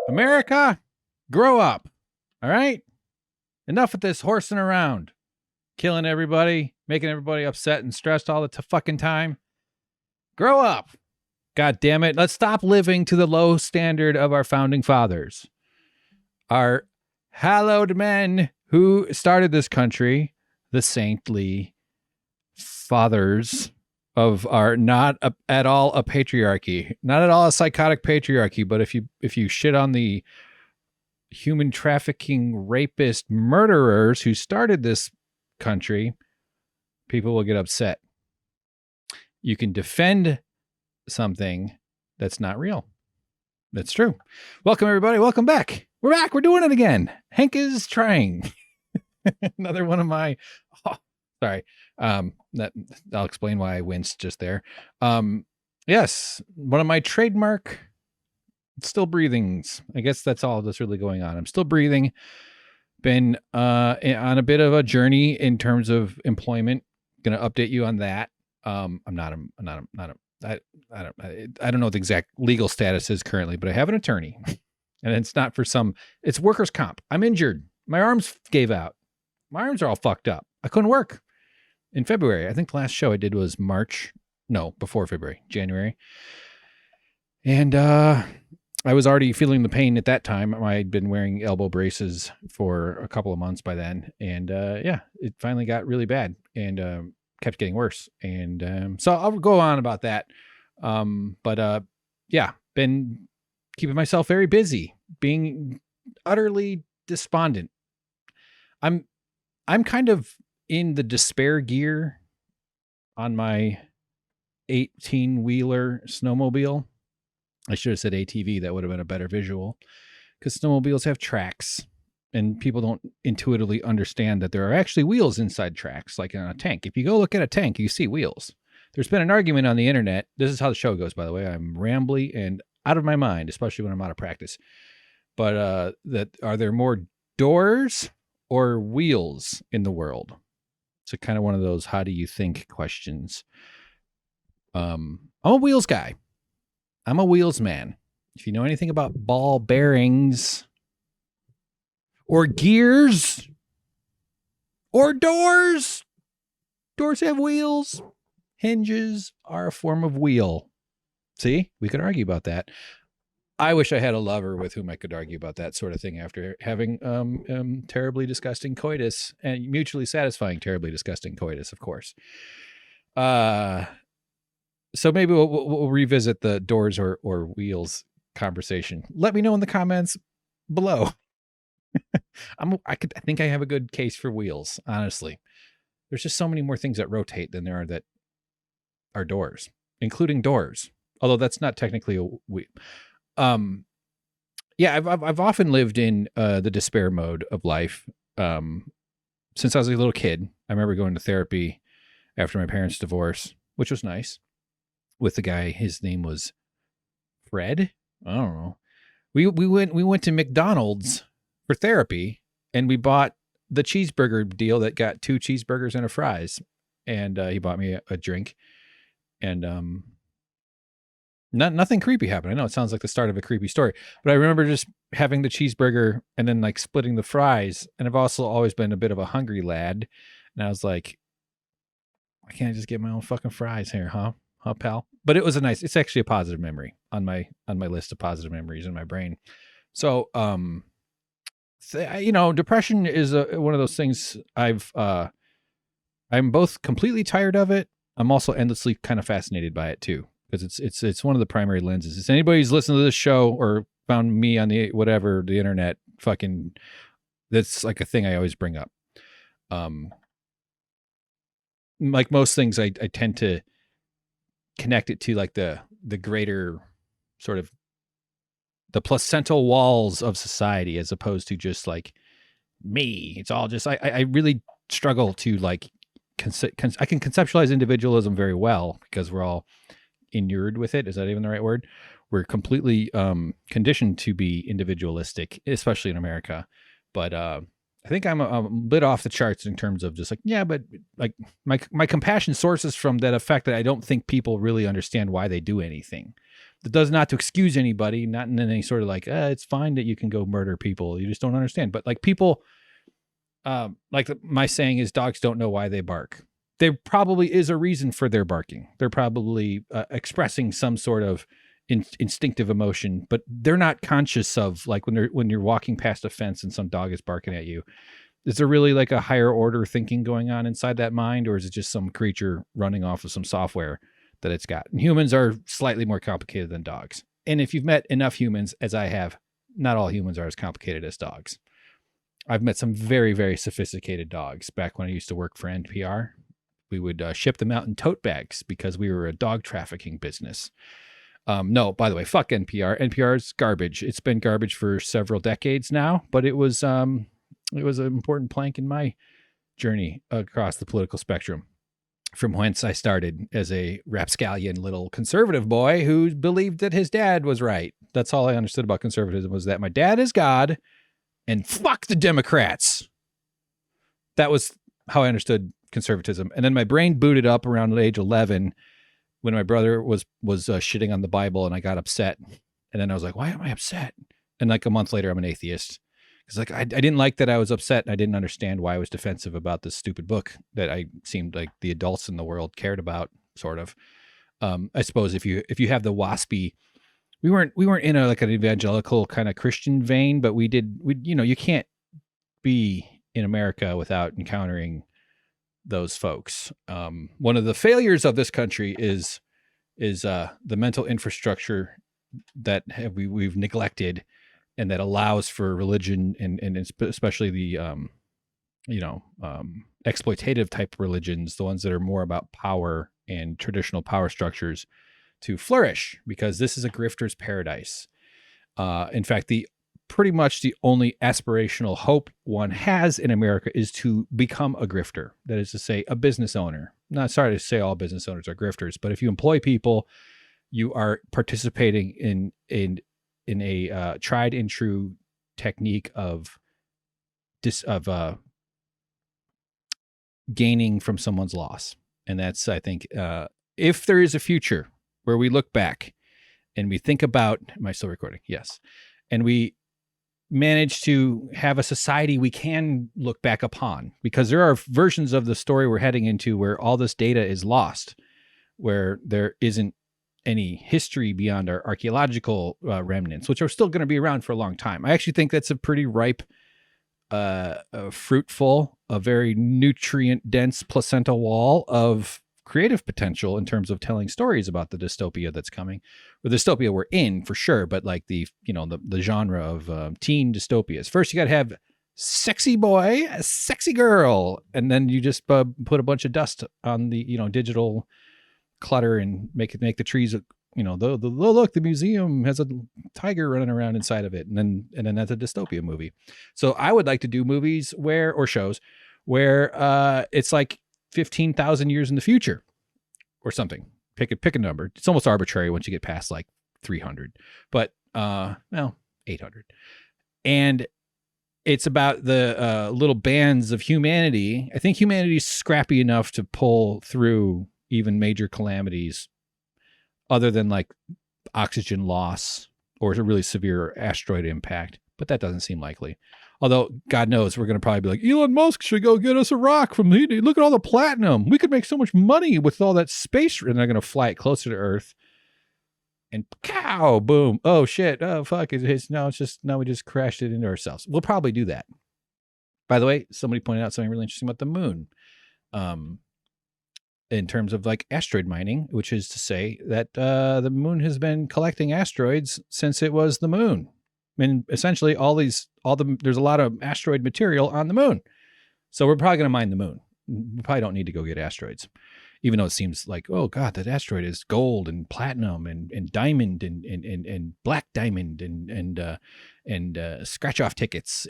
America, grow up. All right? Enough with this horsing around, killing everybody, making everybody upset and stressed all the fucking time. Grow up. God damn it. Let's stop living to the low standard of our founding fathers. Our hallowed men who started this country, the saintly fathers of our not at all a patriarchy, not at all a psychotic patriarchy, but if you shit on the human trafficking rapist murderers who started this country, people will get upset. You can defend something that's not real. That's true. Welcome, everybody. Welcome back. We're back. We're doing it again. Hank is trying. Another one of my... Oh, sorry. That I'll explain why I winced just there. Yes, one of my trademark still breathings. I guess that's all that's really going on. I'm still breathing. Been on a bit of a journey in terms of employment. Going to update you on that. I don't know what the exact legal status is currently, but I have an attorney, and it's not for it's workers' comp. I'm injured. My arms gave out. My arms are all fucked up. I couldn't work in February. I think the last show I did was before February, January. And I was already feeling the pain at that time. I'd been wearing elbow braces for a couple of months by then. And it finally got really bad and kept getting worse. And so I'll go on about that. Been keeping myself very busy, being utterly despondent. I'm kind of in the despair gear on my 18-wheeler snowmobile. I should have said ATV. That would have been a better visual, because snowmobiles have tracks and people don't intuitively understand that there are actually wheels inside tracks, like in a tank. If you go look at a tank, you see wheels. There's been an argument on the internet. This is how the show goes, by the way. I'm rambly and out of my mind, especially when I'm out of practice. But are there more doors or wheels in the world? It's kind of one of those how do you think questions. I'm a wheels guy. I'm a wheels man. If you know anything about ball bearings or gears or doors have wheels. Hinges are a form of wheel. See, we could argue about that. I wish I had a lover with whom I could argue about that sort of thing after having terribly disgusting coitus, and mutually satisfying terribly disgusting coitus, of course. So maybe we'll revisit the doors or wheels conversation. Let me know in the comments below. I think I have a good case for wheels, honestly. There's just so many more things that rotate than there are that are doors, including doors. Although that's not technically a wheel. I've often lived in the despair mode of life since I was a little kid. I remember going to therapy after my parents' divorce, which was nice, with the guy. His name was Fred. I don't know. We went to McDonald's for therapy, and we bought the cheeseburger deal that got 2 cheeseburgers and a fries, and he bought me a drink, and nothing creepy happened. I know it sounds like the start of a creepy story, but I remember just having the cheeseburger and then like splitting the fries. And I've also always been a bit of a hungry lad, and I was like, why can't I just get my own fucking fries here, huh, pal? But it's actually a positive memory on my list of positive memories in my brain. So, depression is one of those things I'm both completely tired of it. I'm also endlessly kind of fascinated by it too, because it's one of the primary lenses. If anybody's listened to this show or found me on the internet, that's like a thing I always bring up. Like most things, I tend to connect it to like the greater sort of the placental walls of society, as opposed to just like me. It's all just, I really struggle to like, I can conceptualize individualism very well because we're all inured with it. Is that even the right word? We're completely conditioned to be individualistic, especially in America. But I think I'm a bit off the charts in terms of just like, yeah, but like my compassion sources from that effect that I don't think people really understand why they do anything. That does not to excuse anybody, not in any sort of like, it's fine that you can go murder people. You just don't understand. But like people, my saying is dogs don't know why they bark. There probably is a reason for their barking. They're probably expressing some sort of instinctive emotion, but they're not conscious of like when you're walking past a fence and some dog is barking at you. Is there really like a higher order thinking going on inside that mind, or is it just some creature running off of some software that it's got? And humans are slightly more complicated than dogs. And if you've met enough humans, as I have, not all humans are as complicated as dogs. I've met some very, very sophisticated dogs. Back when I used to work for NPR, we would ship them out in tote bags because we were a dog trafficking business. No, by the way, fuck NPR. NPR's garbage. It's been garbage for several decades now, but it was an important plank in my journey across the political spectrum, from whence I started as a rapscallion little conservative boy who believed that his dad was right. That's all I understood about conservatism, was that my dad is God and fuck the Democrats. That was how I understood conservatism. And then my brain booted up around age 11 when my brother was shitting on the Bible, and I got upset. And then I was like, why am I upset? And like a month later, I'm an atheist. Because like I didn't like that I was upset, and I didn't understand why I was defensive about this stupid book that I seemed like the adults in the world cared about, sort of. I suppose if you have the waspy, we weren't in a like an evangelical kind of Christian vein, but we you can't be in America without encountering those folks. One of the failures of this country is the mental infrastructure that we've neglected, and that allows for religion and especially the exploitative type religions, the ones that are more about power and traditional power structures, to flourish, because this is a grifter's paradise. In fact, pretty much the only aspirational hope one has in America is to become a grifter. That is to say, a business owner. Not sorry to say all business owners are grifters, but if you employ people, you are participating in a tried and true technique of gaining from someone's loss. And that's, I think, if there is a future where we look back and we think about, am I still recording? Yes. And we manage to have a society we can look back upon, because there are versions of the story we're heading into where all this data is lost, where there isn't any history beyond our archaeological remnants, which are still going to be around for a long time. I actually think that's a pretty ripe, fruitful, a very nutrient-dense placental wall of creative potential in terms of telling stories about the dystopia that's coming, or the dystopia we're in for sure, but like the genre of teen dystopias. First, you got to have sexy boy, sexy girl, and then you just put a bunch of dust on the digital clutter and make the trees. Look, the museum has a tiger running around inside of it, and then that's a dystopia movie. So I would like to do movies or shows where it's like 15,000 years in the future or something. Pick a number. It's almost arbitrary once you get past like 300, but 800. And it's about the little bands of humanity. I think humanity's scrappy enough to pull through even major calamities, other than like oxygen loss or a really severe asteroid impact. But that doesn't seem likely. Although, God knows, we're going to probably be like, Elon Musk should go get us a rock from the, look at all the platinum. We could make so much money with all that space. And they're going to fly it closer to Earth. And cow, boom. Oh, shit. Oh, fuck. Now we just crashed it into ourselves. We'll probably do that. By the way, somebody pointed out something really interesting about the moon. In terms of like asteroid mining, which is to say that the moon has been collecting asteroids since it was the moon. I mean, essentially there's a lot of asteroid material on the moon. So we're probably going to mine the moon. We probably don't need to go get asteroids, even though it seems like, oh God, that asteroid is gold and platinum and diamond and black diamond and scratch off tickets.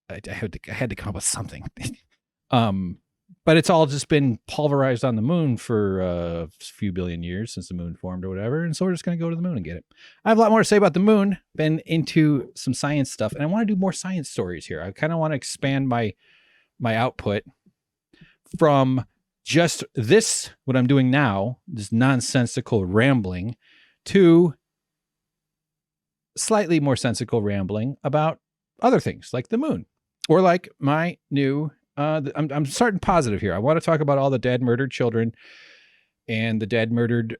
I had to come up with something. But it's all just been pulverized on the moon for a few billion years since the moon formed or whatever. And so we're just going to go to the moon and get it. I have a lot more to say about the moon. Been into some science stuff, and I want to do more science stories here. I kind of want to expand my output from just this, what I'm doing now, this nonsensical rambling, to slightly more sensical rambling about other things like the moon or like my new, I'm starting positive here. I want to talk about all the dead murdered children and the dead murdered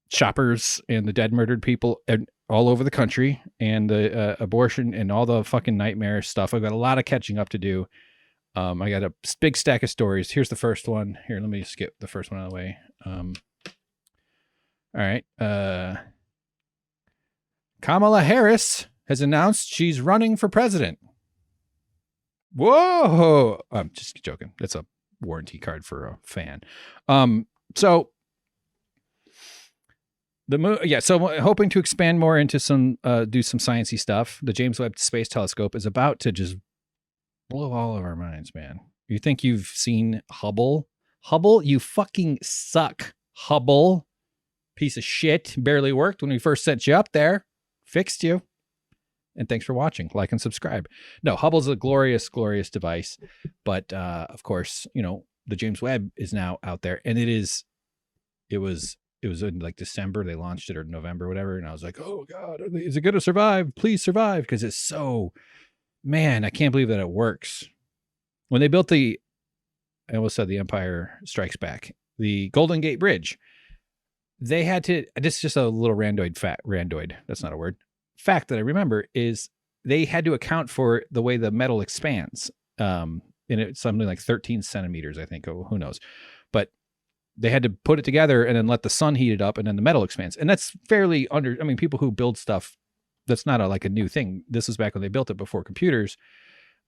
shoppers and the dead murdered people all over the country and the abortion and all the fucking nightmare stuff. I've got a lot of catching up to do. I got a big stack of stories. Here's the first one. Here, let me just get the first one out of the way. All right. Kamala Harris has announced she's running for president. Whoa. I'm just joking. That's a warranty card for a fan. So hoping to expand more into some, do some sciencey stuff. The James Webb Space Telescope is about to just blow all of our minds, man. You think you've seen Hubble? Hubble, you fucking suck. Hubble, piece of shit, barely worked when we first sent you up there. Fixed you. And thanks for watching. Like and subscribe. No, Hubble's a glorious, glorious device. But of course, the James Webb is now out there, and it was in like December they launched it, or November, whatever, and I was like, oh god, is it going to survive? Please survive, because it's so, man, I can't believe that it works. When they built I almost said the Empire Strikes Back, the Golden Gate Bridge, they had to, this is just a little randoid, that's not a word, fact that I remember, is they had to account for the way the metal expands, and it's something like 13 centimeters, I think, who knows, but they had to put it together and then let the sun heat it up, and then the metal expands. And that's fairly people who build stuff, that's not like a new thing. This was back when they built it before computers.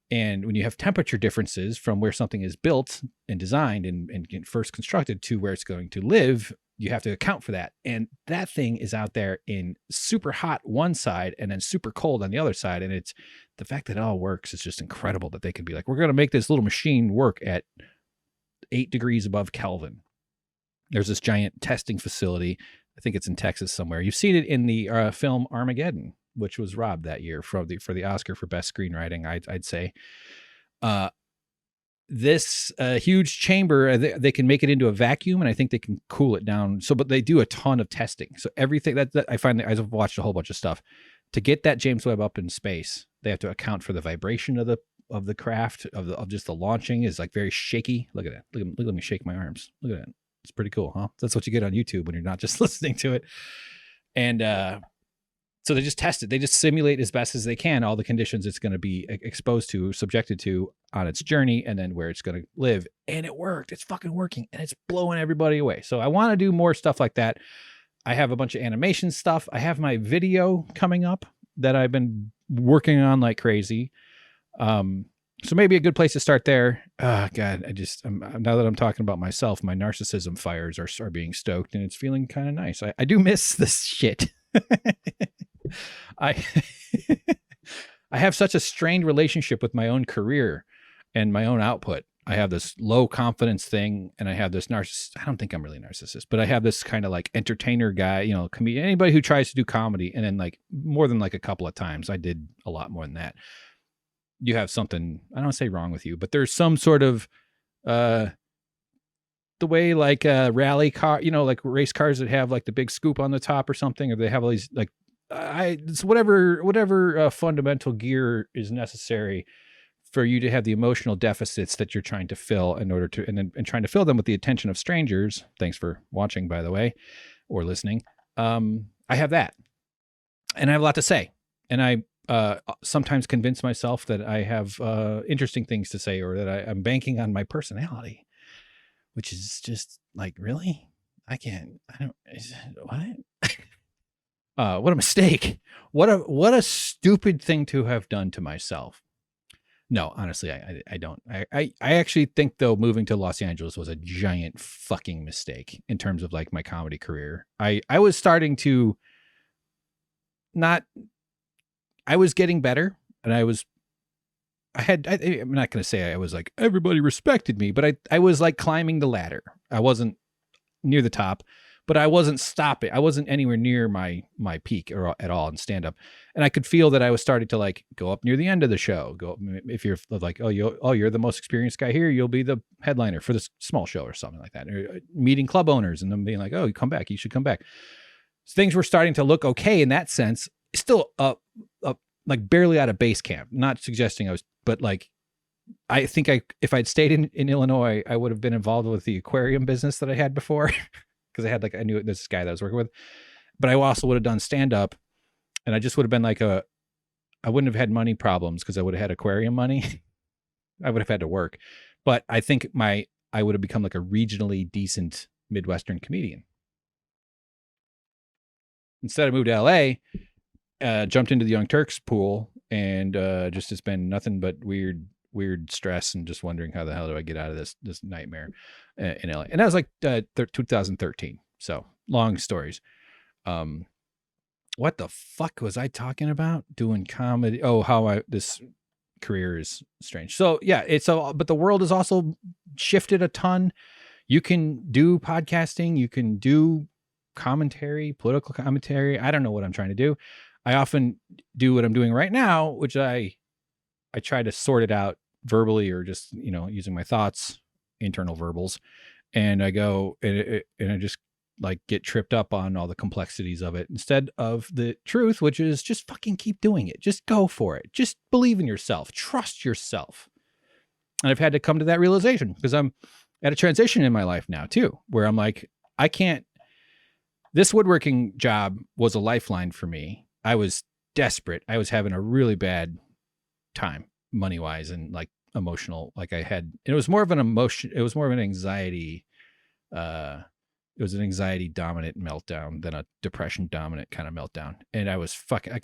And when you have temperature differences from where something is built and designed and first constructed to where it's going to live, you have to account for that. And that thing is out there in super hot one side and then super cold on the other side. And it's the fact that it all works is just incredible, that they could be like, we're going to make this little machine work at 8 degrees above Kelvin. There's this giant testing facility. I think it's in Texas somewhere. You've seen it in the film Armageddon, which was robbed that year for the Oscar for best screenwriting, I'd say. This huge chamber, they can make it into a vacuum, and I think they can cool it down. But they do a ton of testing. So everything that I find, I've watched a whole bunch of stuff to get that James Webb up in space. They have to account for the vibration of the craft, of just the launching is like very shaky. Look at that. Look at me shake my arms. Look at that. It's pretty cool, huh? That's what you get on YouTube when you're not just listening to it. And so they just test it. They just simulate as best as they can all the conditions it's going to be exposed to, subjected to on its journey, and then where it's going to live. And it worked. It's fucking working, and it's blowing everybody away. So I want to do more stuff like that. I have a bunch of animation stuff. I have my video coming up that I've been working on like crazy. So maybe a good place to start there. God, now that I'm talking about myself, my narcissism fires are being stoked, and it's feeling kind of nice. I do miss this shit. I have such a strained relationship with my own career and my own output. I have this low confidence thing, and I have this I don't think I'm really a narcissist, but I have this kind of like entertainer guy, comedian, anybody who tries to do comedy. And then like more than like a couple of times, I did a lot more than that. You have something, I don't want to say wrong with you, but there's some sort of, the way like a rally car, like race cars that have like the big scoop on the top or something, or they have all these like, it's whatever fundamental gear is necessary for you to have the emotional deficits that you're trying to fill in order to, and trying to fill them with the attention of strangers. Thanks for watching, by the way, or listening. I have that, and I have a lot to say, and I sometimes convince myself that I have interesting things to say, or that I'm banking on my personality, which is just like, really? What? What a mistake. What a stupid thing to have done to myself. No, honestly, I don't. I actually think, though, moving to Los Angeles was a giant fucking mistake in terms of like my comedy career. I was starting to I was getting better, and I'm not going to say I was like, everybody respected me, but I was like climbing the ladder. I wasn't near the top, but I wasn't stopping. I wasn't anywhere near my peak or at all in stand up. And I could feel that I was starting to like go up near the end of the show. If you're like, you're the most experienced guy here, you'll be the headliner for this small show or something like that. Or meeting club owners and them being like, oh, you come back, you should come back. So things were starting to look okay in that sense. still like barely out of base camp. Not suggesting I was, but like, I think if I'd stayed in Illinois, I would have been involved with the aquarium business that I had before, because I knew this guy that I was working with, but I also would have done stand up, and I just would have been like I wouldn't have had money problems because I would have had aquarium money. I would have had to work, but I think I would have become like a regionally decent Midwestern comedian. Instead, I moved to LA, jumped into the Young Turks pool, and just it's been nothing but weird stress and just wondering how the hell do I get out of this nightmare in LA. And that was like 2013. So long stories. What the fuck was I talking about? Doing comedy. Oh, how this career is strange. So yeah, but the world has also shifted a ton. You can do podcasting. You can do commentary, political commentary. I don't know what I'm trying to do. I often do what I'm doing right now, which I try to sort it out verbally or just, using my thoughts, internal verbals. And I go and I just like get tripped up on all the complexities of it instead of the truth, which is just fucking keep doing it. Just go for it. Just believe in yourself. Trust yourself. And I've had to come to that realization because I'm at a transition in my life now too, where I'm like, this woodworking job was a lifeline for me. I was desperate. I was having a really bad time money wise and like emotional. Like it was more of an emotion. It was more of an anxiety. It was an anxiety dominant meltdown than a depression dominant kind of meltdown. And I was fucking, I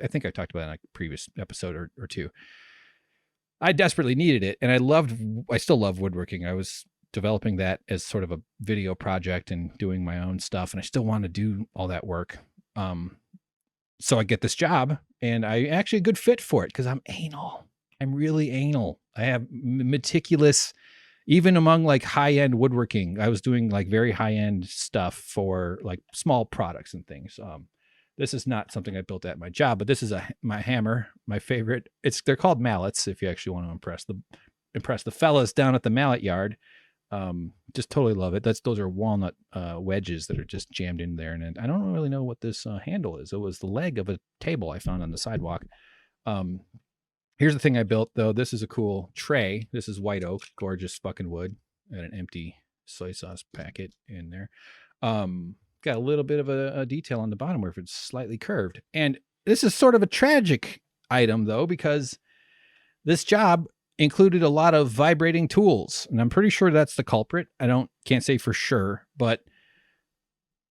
think I talked about it in a previous episode or two. I desperately needed it. And I still love woodworking. I was developing that as sort of a video project and doing my own stuff. And I still want to do all that work. So I get this job and I actually a good fit for it because I'm anal. I'm really anal. I have meticulous, even among like high-end woodworking, I was doing like very high-end stuff for like small products and things. This is not something I built at my job, but this is my hammer, my favorite. They're called mallets if you actually want to impress the fellas down at the mallet yard. Just totally love it. Those are walnut wedges that are just jammed in there. And I don't really know what this handle is. It was the leg of a table I found on the sidewalk. Here's the thing I built though. This is a cool tray. This is white oak, gorgeous fucking wood, and an empty soy sauce packet in there. Got a little bit of a detail on the bottom where it's slightly curved. And this is sort of a tragic item though, because this job included a lot of vibrating tools, and I'm pretty sure that's the culprit. Can't say for sure, but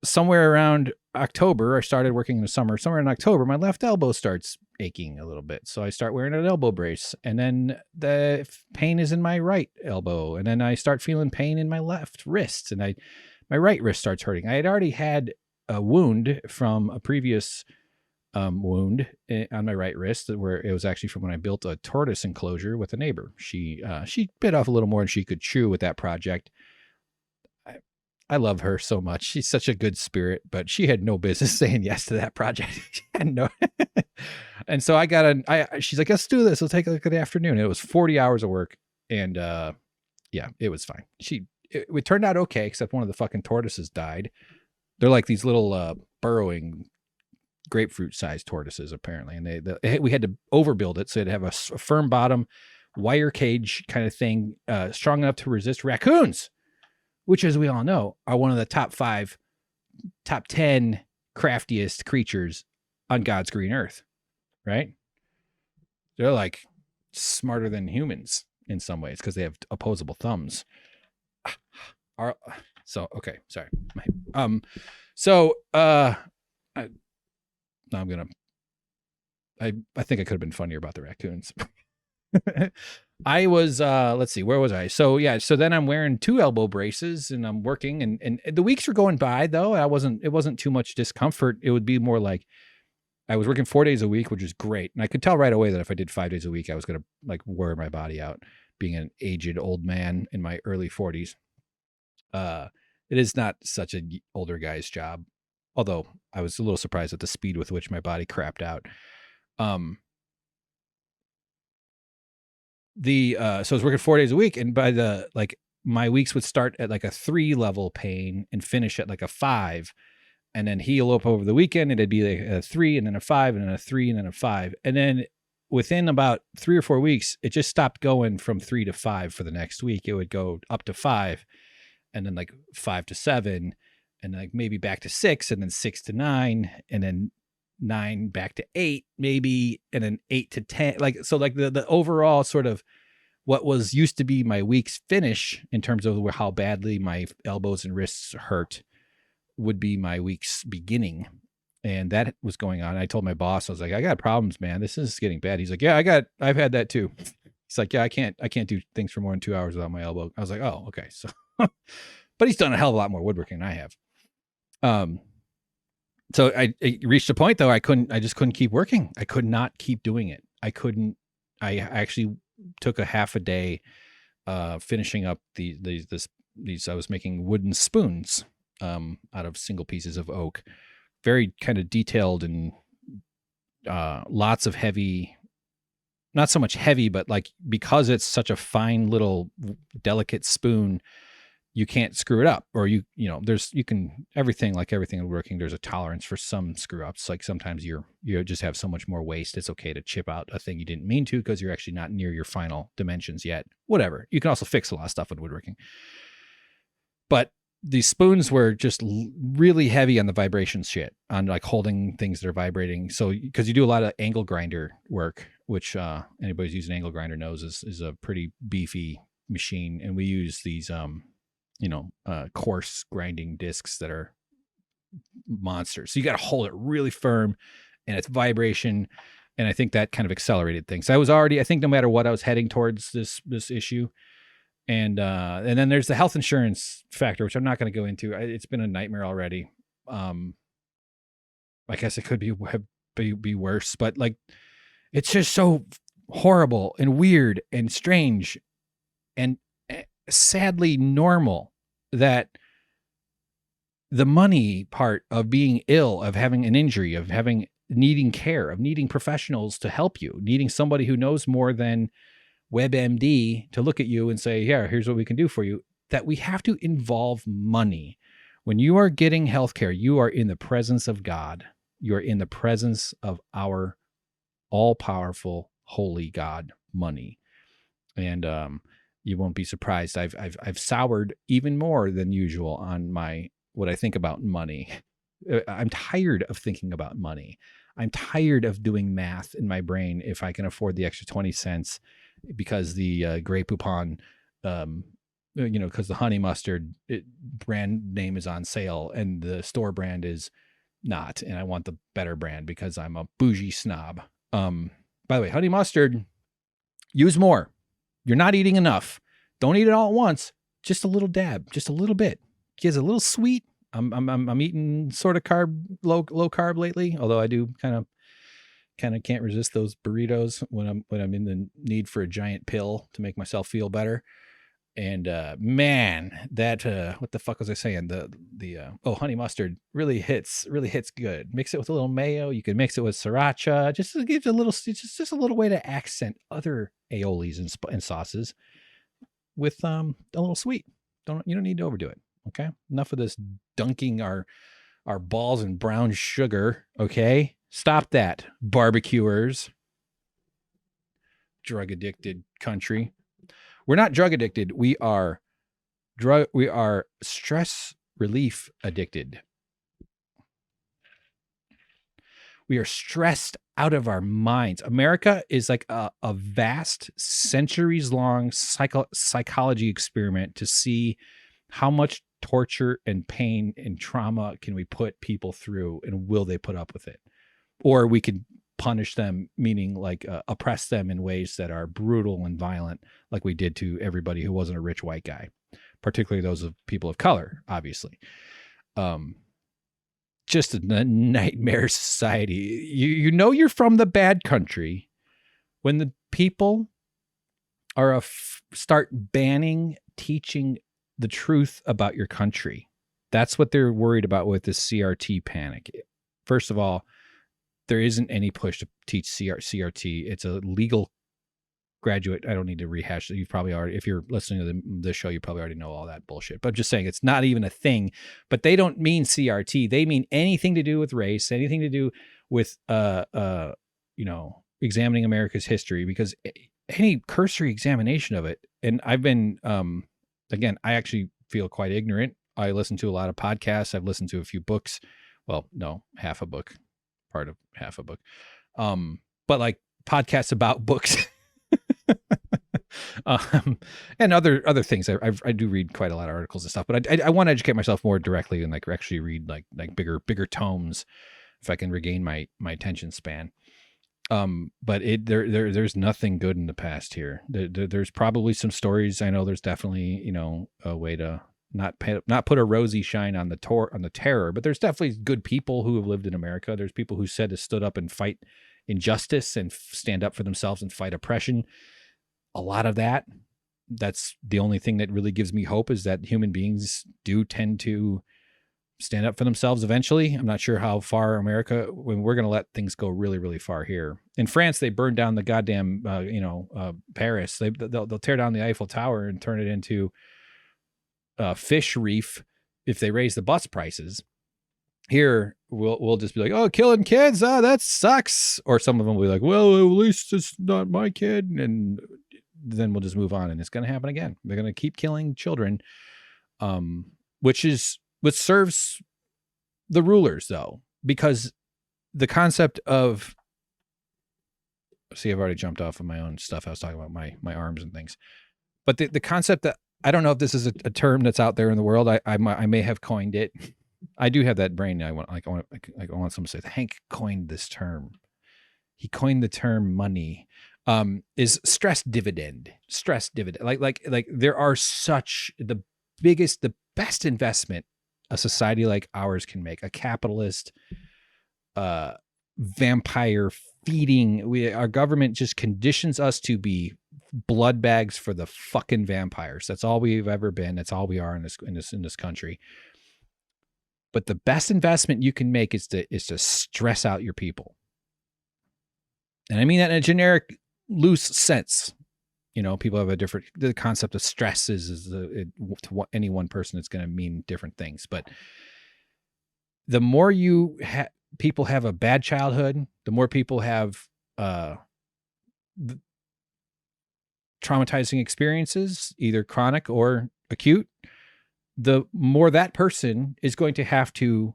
somewhere around October, I started working in the summer. Somewhere in October, my left elbow starts aching a little bit. So I start wearing an elbow brace, and then the pain is in my right elbow. And then I start feeling pain in my left wrist, and my right wrist starts hurting. I had already had a wound from a previous wound on my right wrist, where it was actually from when I built a tortoise enclosure with a neighbor. She bit off a little more than she could chew with that project. I love her so much. She's such a good spirit, but she had no business saying yes to that project. She had no. And so she's like, let's do this. We'll take a look at the afternoon. And it was 40 hours of work. And yeah, it was fine. It turned out okay, except one of the fucking tortoises died. They're like these little burrowing grapefruit sized tortoises apparently. And we had to overbuild it. So it'd have a firm bottom, wire cage kind of thing, strong enough to resist raccoons, which, as we all know, are one of the top 10 craftiest creatures on God's green earth, right? They're like smarter than humans in some ways because they have opposable thumbs. Okay, sorry. I think I could have been funnier about the raccoons. I was, let's see, where was I? So yeah, so then I'm wearing 2 elbow braces and I'm working and the weeks were going by though. It wasn't too much discomfort. It would be more like I was working 4 days a week, which is great. And I could tell right away that if I did 5 days a week, I was going to like wear my body out being an aged old man in my early 40s. It is not such an older guy's job, although I was a little surprised at the speed with which my body crapped out. So I was working 4 days a week, and by my weeks would start at like a 3 level pain and finish at like a 5. and then heal up over the weekend. It'd be like a 3 and then a 5 and then a 3 and then a 5. And then within about 3 or 4 weeks, it just stopped going from 3 to 5 for the next week. It would go up to 5 and then like 5 to 7 and like maybe back to 6 and then 6 to 9 and then 9 back to 8 maybe and then 8 to 10. Like, so like the overall sort of what was used to be my week's finish in terms of how badly my elbows and wrists hurt would be my week's beginning. And that was going on. I told my boss, I was like, I got problems, man. This is getting bad. He's like, yeah, I've had that too. He's like, yeah, I can't do things for more than 2 hours without my elbow. I was like, oh, okay. So, but he's done a hell of a lot more woodworking than I have. So I reached a point though, I just couldn't keep working. I could not keep doing it. I actually took a half a day, finishing up these, I was making wooden spoons, out of single pieces of oak, very kind of detailed and, lots of heavy, not so much heavy, but like, because it's such a fine little delicate spoon, you can't screw it up, or everything woodworking, there's a tolerance for some screw ups. Like sometimes you just have so much more waste. It's okay to chip out a thing you didn't mean to, because you're actually not near your final dimensions yet. Whatever. You can also fix a lot of stuff with woodworking. But these spoons were just really heavy on the vibration shit, on like holding things that are vibrating. So, because you do a lot of angle grinder work, which anybody who's used an angle grinder knows is a pretty beefy machine. And we use these, coarse grinding discs that are monsters. So you got to hold it really firm, and it's vibration. And I think that kind of accelerated things. I think no matter what, I was heading towards this issue. And then there's the health insurance factor, which I'm not going to go into. It's been a nightmare already. I guess it could be worse, but like, it's just so horrible and weird and strange and sadly normal that the money part of being ill, of having an injury, of needing care, of needing professionals to help you, needing somebody who knows more than WebMD to look at you and say, yeah, here's what we can do for you, that we have to involve money. When you are getting healthcare, you are in the presence of God. You are in the presence of our all-powerful, holy God, money. And you won't be surprised. I've soured even more than usual on what I think about money. I'm tired of thinking about money. I'm tired of doing math in my brain if I can afford the extra 20 cents because the Grey Poupon, because the honey mustard brand name is on sale and the store brand is not. And I want the better brand because I'm a bougie snob. By the way, honey mustard, use more. You're not eating enough. Don't eat it all at once. Just a little dab, just a little bit. Gives a little sweet. I'm eating sort of low carb lately, although I do kind of can't resist those burritos when I'm in the need for a giant pill to make myself feel better. And man, that what the fuck was I saying? The honey mustard really hits good. Mix it with a little mayo. You can mix it with sriracha. Just to give it a little, just a little way to accent other aiolis and sauces with a little sweet. You don't need to overdo it. Okay, enough of this dunking our balls in brown sugar. Okay, stop that, barbecuers. Drug addicted country. We're not drug addicted. We are stress relief addicted. We are stressed out of our minds. America is like a vast, centuries-long psychology experiment to see how much torture and pain and trauma can we put people through, and will they put up with it? Or we could punish them, meaning like oppress them in ways that are brutal and violent, like we did to everybody who wasn't a rich white guy, particularly those of people of color, obviously. Just a nightmare society. You know you're from the bad country when the people are start banning teaching the truth about your country. That's what they're worried about with this CRT panic. First of all, there isn't any push to teach CRT. It's a legal graduate. I don't need to rehash it. You've probably already, if you're listening to this show, you probably already know all that bullshit. But I'm just saying it's not even a thing. But they don't mean CRT. They mean anything to do with race, anything to do with examining America's history, because any cursory examination of it, and I've been again, I actually feel quite ignorant. I listen to a lot of podcasts. I've listened to a few books. Well, no, half a book, part of half a book. But like podcasts about books. And other things. I do read quite a lot of articles and stuff, but I want to educate myself more directly and like actually read like bigger tomes if I can regain my attention span. But there's nothing good in the past here. There's probably some stories. I know there's definitely, a way to not put a rosy shine on the terror, but there's definitely good people who have lived in America. There's people who stood up and fight injustice and stand up for themselves and fight oppression. A lot of that's the only thing that really gives me hope, is that human beings do tend to stand up for themselves eventually. I'm not sure how far America, when we're going to let things go really, really far here. In France, they burned down the goddamn, Paris. They'll tear down the Eiffel Tower and turn it into a fish reef if they raise the bus prices. Here, we'll just be like, oh, killing kids, that sucks. Or some of them will be like, well, at least it's not my kid. And then we'll just move on, and it's going to happen again. They're going to keep killing children, which serves the rulers, though, because the concept of, see, I've already jumped off of my own stuff. I was talking about my arms and things, but the concept that, I don't know if this is a term that's out there in the world. I may have coined it. I do have that brain. I want someone to say, Hank coined this term. He coined the term money. Is stress dividend. Like there are the best investment a society like ours can make, a capitalist, vampire feeding. Our government just conditions us to be blood bags for the fucking vampires. That's all we've ever been. That's all we are in this country. But the best investment you can make is to stress out your people. And I mean that in a generic, loose sense. People have the concept of stress to any one person, it's going to mean different things. But the more people have a bad childhood, the more people have traumatizing experiences, either chronic or acute, the more that person is going to have to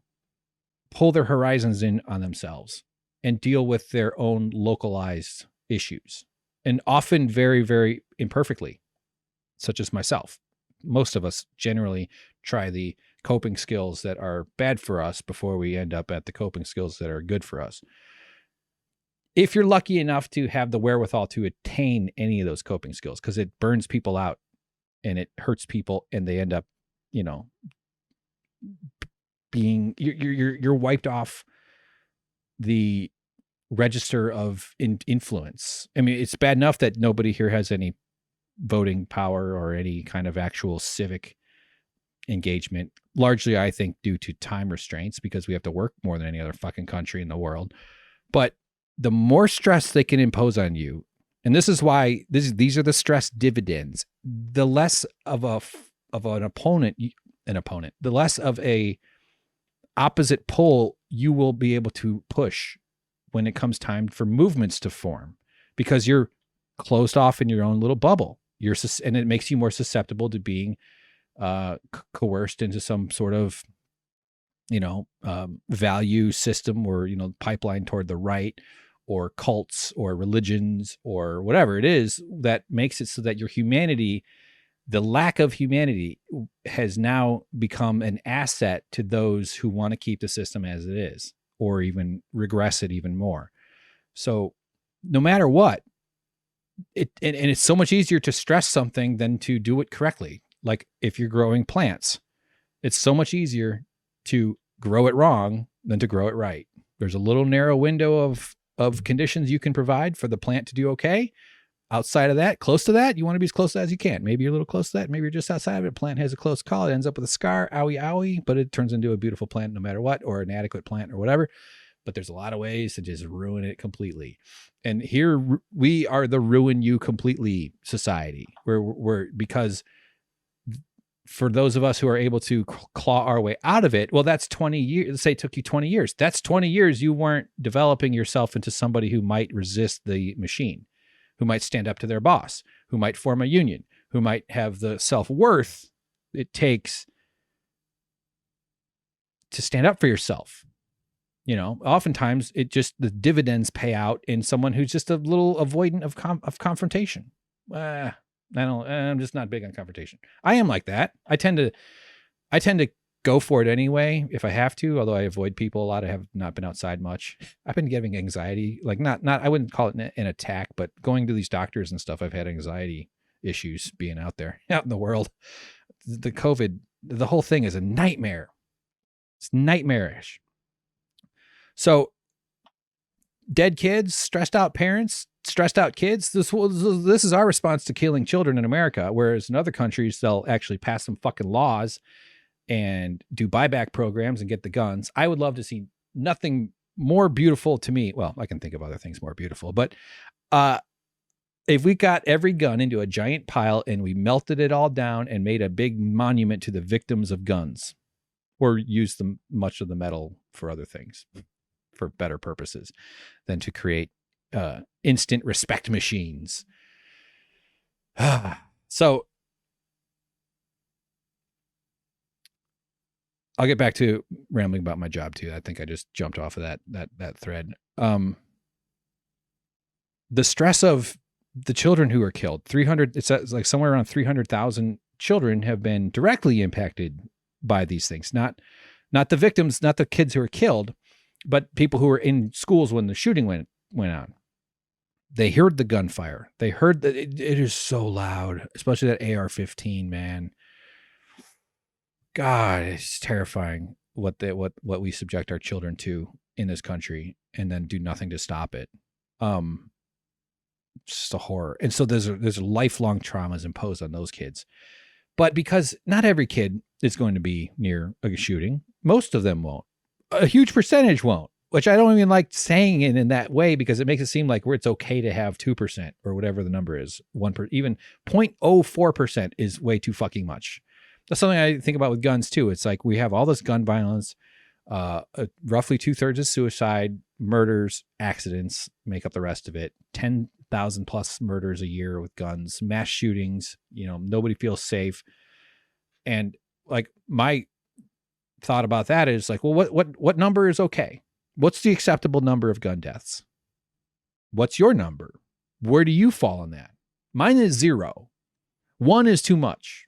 pull their horizons in on themselves and deal with their own localized issues, and often very, very imperfectly, such as myself. Most of us generally try the coping skills that are bad for us before we end up at the coping skills that are good for us. If you're lucky enough to have the wherewithal to attain any of those coping skills, because it burns people out and it hurts people, and they end up, you're wiped off the register of influence. I mean, it's bad enough that nobody here has any voting power or any kind of actual civic engagement, largely, I think, due to time restraints, because we have to work more than any other fucking country in the world. But the more stress they can impose on you, and this is why these are the stress dividends, the less of an opponent, the less of a opposite pole you will be able to push when it comes time for movements to form, because you're closed off in your own little bubble. And it makes you more susceptible to being coerced into some sort of, value system, or, pipeline toward the right, or cults or religions or whatever it is that makes it so that your humanity, the lack of humanity, has now become an asset to those who want to keep the system as it is, or even regress it even more. So no matter what, and it's so much easier to stress something than to do it correctly. Like if you're growing plants, it's so much easier to grow it wrong than to grow it right. There's a little narrow window of conditions you can provide for the plant to do okay. Outside of that, close to that, you want to be as close to that as you can. Maybe you're a little close to that. Maybe you're just outside of it. Plant has a close call. It ends up with a scar, owie, owie, but it turns into a beautiful plant no matter what, or an adequate plant or whatever. but there's a lot of ways to just ruin it completely. And here we are the ruin you completely society, where we're because for those of us who are able to claw our way out of it, well, that's 20 years. Let's say it took you 20 years. That's 20 years you weren't developing yourself into somebody who might resist the machine, who might stand up to their boss, who might form a union, who might have the self-worth it takes to stand up for yourself. You know, oftentimes it just, the dividends pay out in someone who's just a little avoidant of confrontation. I'm just not big on confrontation. I am like that. I tend to go for it anyway if I have to, although I avoid people a lot. I have not been outside much. I've been getting anxiety, like not I wouldn't call it an attack, but going to these doctors and stuff, I've had anxiety issues being out there, out in the world. The COVID, the whole thing is a nightmare. It's nightmarish. So dead kids, stressed out parents, stressed out kids. This is our response to killing children in America. Whereas in other countries, they'll actually pass some fucking laws and do buyback programs and get the guns. I would love to see nothing more beautiful to me. Well, I can think of other things more beautiful, but if we got every gun into a giant pile and we melted it all down and made a big monument to the victims of guns, or used much of the metal for other things, for better purposes than to create instant respect machines. So I'll get back to rambling about my job too. I think I just jumped off of that thread. The stress of the children who are killed, 300, it's like somewhere around 300,000 children have been directly impacted by these things. Not the victims, not the kids who were killed, but people who were in schools when the shooting went on. They heard the gunfire. They heard that it is so loud, especially that AR-15, man. God, it's terrifying what we subject our children to in this country, and then do nothing to stop it. It's just a horror. And so there's lifelong traumas imposed on those kids. But because not every kid is going to be near a shooting, most of them won't. A huge percentage won't, which I don't even like saying it in that way, because it makes it seem like it's okay to have 2% or whatever the number is. Even 0.04% is way too fucking much. That's something I think about with guns too. It's like we have all this gun violence, roughly 2/3 is suicide, murders, accidents make up the rest of it. 10,000 plus murders a year with guns, mass shootings, nobody feels safe. And like my thought about that is like, well, what number is okay? What's the acceptable number of gun deaths? What's your number? Where do you fall in that? Mine is 0. 1 is too much.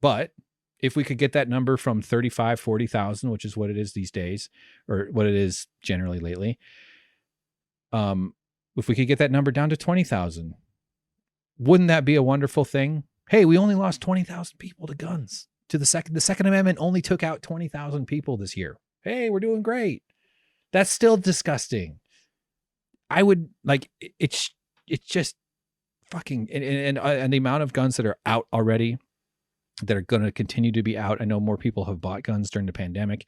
But if we could get that number from 35, 40,000, which is what it is these days, or what it is generally lately, if we could get that number down to 20,000, wouldn't that be a wonderful thing? Hey, we only lost 20,000 people to guns. The Second Amendment only took out 20,000 people this year. Hey, we're doing great. That's still disgusting. I would like, it's just fucking, and the amount of guns that are out already, that are going to continue to be out. I know more people have bought guns during the pandemic.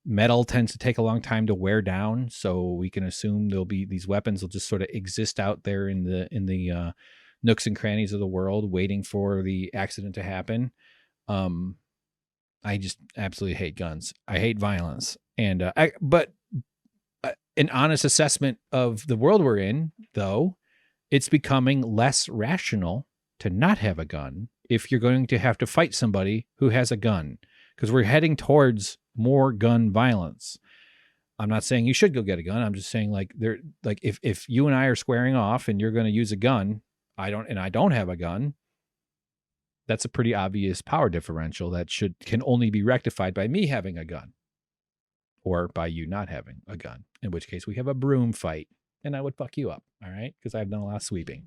Metal tends to take a long time to wear down, so we can assume these weapons will just sort of exist out there in the nooks and crannies of the world, waiting for the accident to happen. I just absolutely hate guns. I hate violence, and but an honest assessment of the world we're in, though, it's becoming less rational to not have a gun if you're going to have to fight somebody who has a gun, because we're heading towards more gun violence. I'm not saying you should go get a gun. I'm just saying if you and I are squaring off and you're going to use a gun, I don't have a gun, that's a pretty obvious power differential that can only be rectified by me having a gun, or by you not having a gun, in which case we have a broom fight and I would fuck you up. All right. Because I've done a lot of sweeping.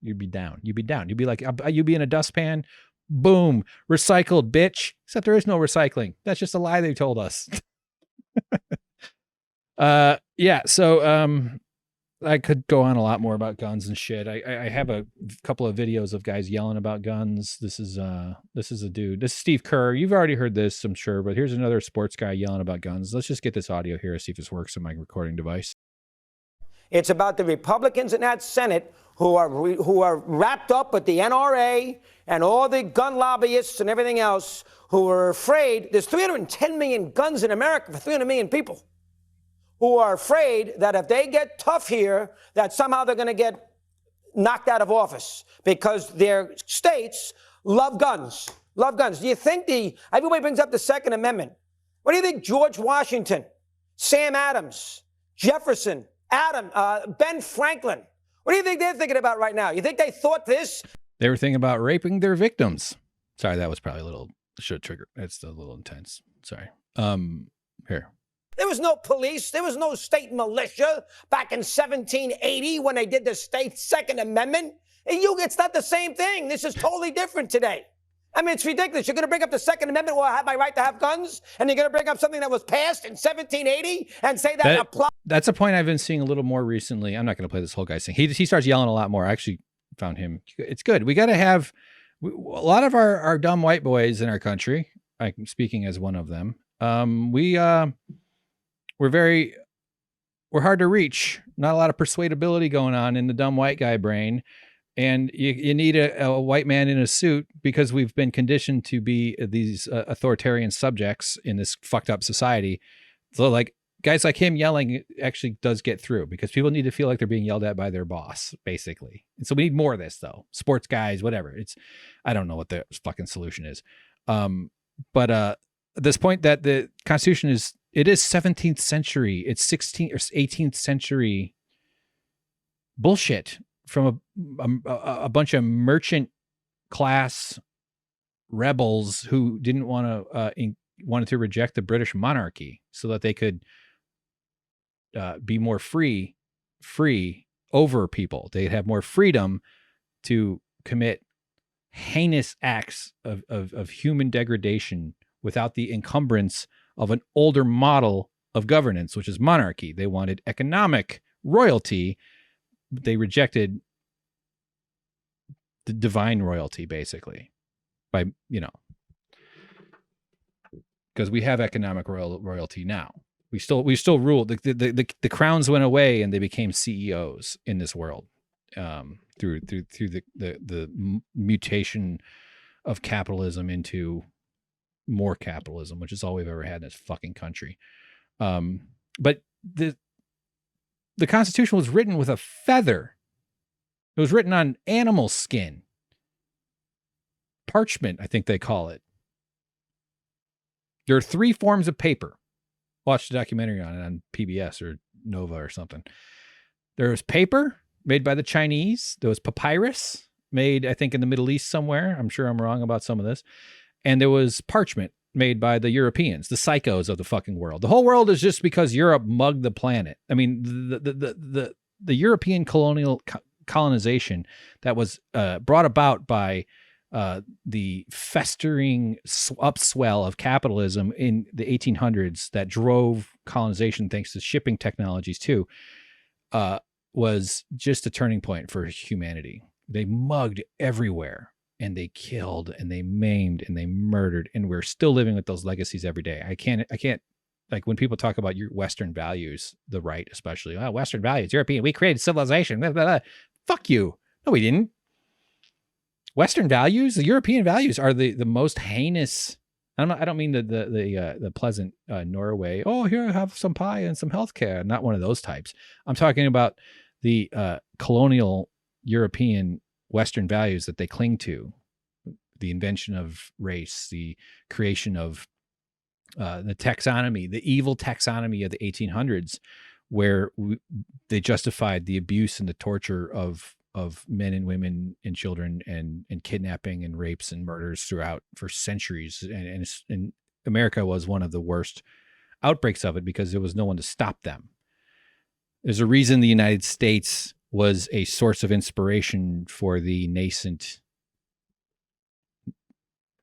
You'd be down. You'd be like, you'd be in a dustpan. Boom. Recycled, bitch. Except there is no recycling. That's just a lie they told us. Yeah. So, I could go on a lot more about guns and shit. I have a couple of videos of guys yelling about guns. This is a dude. This is Steve Kerr. You've already heard this, I'm sure, but here's another sports guy yelling about guns. Let's just get this audio here and see if this works on my recording device. It's about the Republicans in that Senate who are wrapped up with the NRA and all the gun lobbyists and everything else who are afraid. There's 310 million guns in America for 300 million people who are afraid that if they get tough here, that somehow they're going to get knocked out of office because their states love guns. Love guns. Do you think everybody brings up the Second Amendment. What do you think George Washington, Sam Adams, Jefferson, Ben Franklin, what do you think they're thinking about right now? You think they thought this? They were thinking about raping their victims. Sorry, that was probably a little, should trigger. It's a little intense. Sorry. Here. There was no police. There was no state militia back in 1780 when they did the state Second Amendment. It's not the same thing. This is totally different today. I mean, it's ridiculous. You're going to bring up the Second Amendment where I have my right to have guns, and you're going to bring up something that was passed in 1780 and say that applies. That's a point I've been seeing a little more recently. I'm not going to play this whole guy's thing. He starts yelling a lot more. I actually found him. It's good. We got to have a lot of our dumb white boys in our country. I'm speaking as one of them. We're hard to reach. Not a lot of persuadability going on in the dumb white guy brain. And you need a white man in a suit because we've been conditioned to be these authoritarian subjects in this fucked up society. So like guys like him yelling actually does get through because people need to feel like they're being yelled at by their boss, basically. And so we need more of this though. Sports guys, whatever. I don't know what the fucking solution is. But at this point that the Constitution is 17th century. It's 16th or 18th century bullshit from a bunch of merchant class rebels who didn't wanted to reject the British monarchy so that they could be more free over people. They'd have more freedom to commit heinous acts of human degradation without the encumbrance of an older model of governance, which is monarchy. They wanted economic royalty. They rejected the divine royalty, basically, by, because we have economic royalty now. We still rule. The crowns went away and they became CEOs in this world through the mutation of capitalism into more capitalism, which is all we've ever had in this fucking country. But the Constitution was written with a feather. It was written on animal skin. Parchment, I think they call it. There are 3 forms of paper. Watch the documentary on it on PBS or Nova or something. There was paper made by the Chinese. There was papyrus made, I think, in the Middle East somewhere. I'm sure I'm wrong about some of this. And there was parchment made by the Europeans, the psychos of the fucking world. The whole world is just because Europe mugged the planet. I mean, the European colonization that was brought about by the festering upswell of capitalism in the 1800s that drove colonization, thanks to shipping technologies too, was just a turning point for humanity. They mugged everywhere. And they killed and they maimed and they murdered. And we're still living with those legacies every day. I can't, like when people talk about your Western values, the right, especially, Western values, European, we created civilization. Blah, blah, blah. Fuck you. No, we didn't. Western values, the European values are the most heinous. I don't mean the pleasant Norway. Oh, here, have some pie and some healthcare. Not one of those types. I'm talking about the colonial European Western values that they cling to, the invention of race, the creation of the taxonomy, the evil taxonomy of the 1800s, where they justified the abuse and the torture of men and women and children and kidnapping and rapes and murders throughout for centuries. And America was one of the worst outbreaks of it because there was no one to stop them. There's a reason the United States was a source of inspiration for the nascent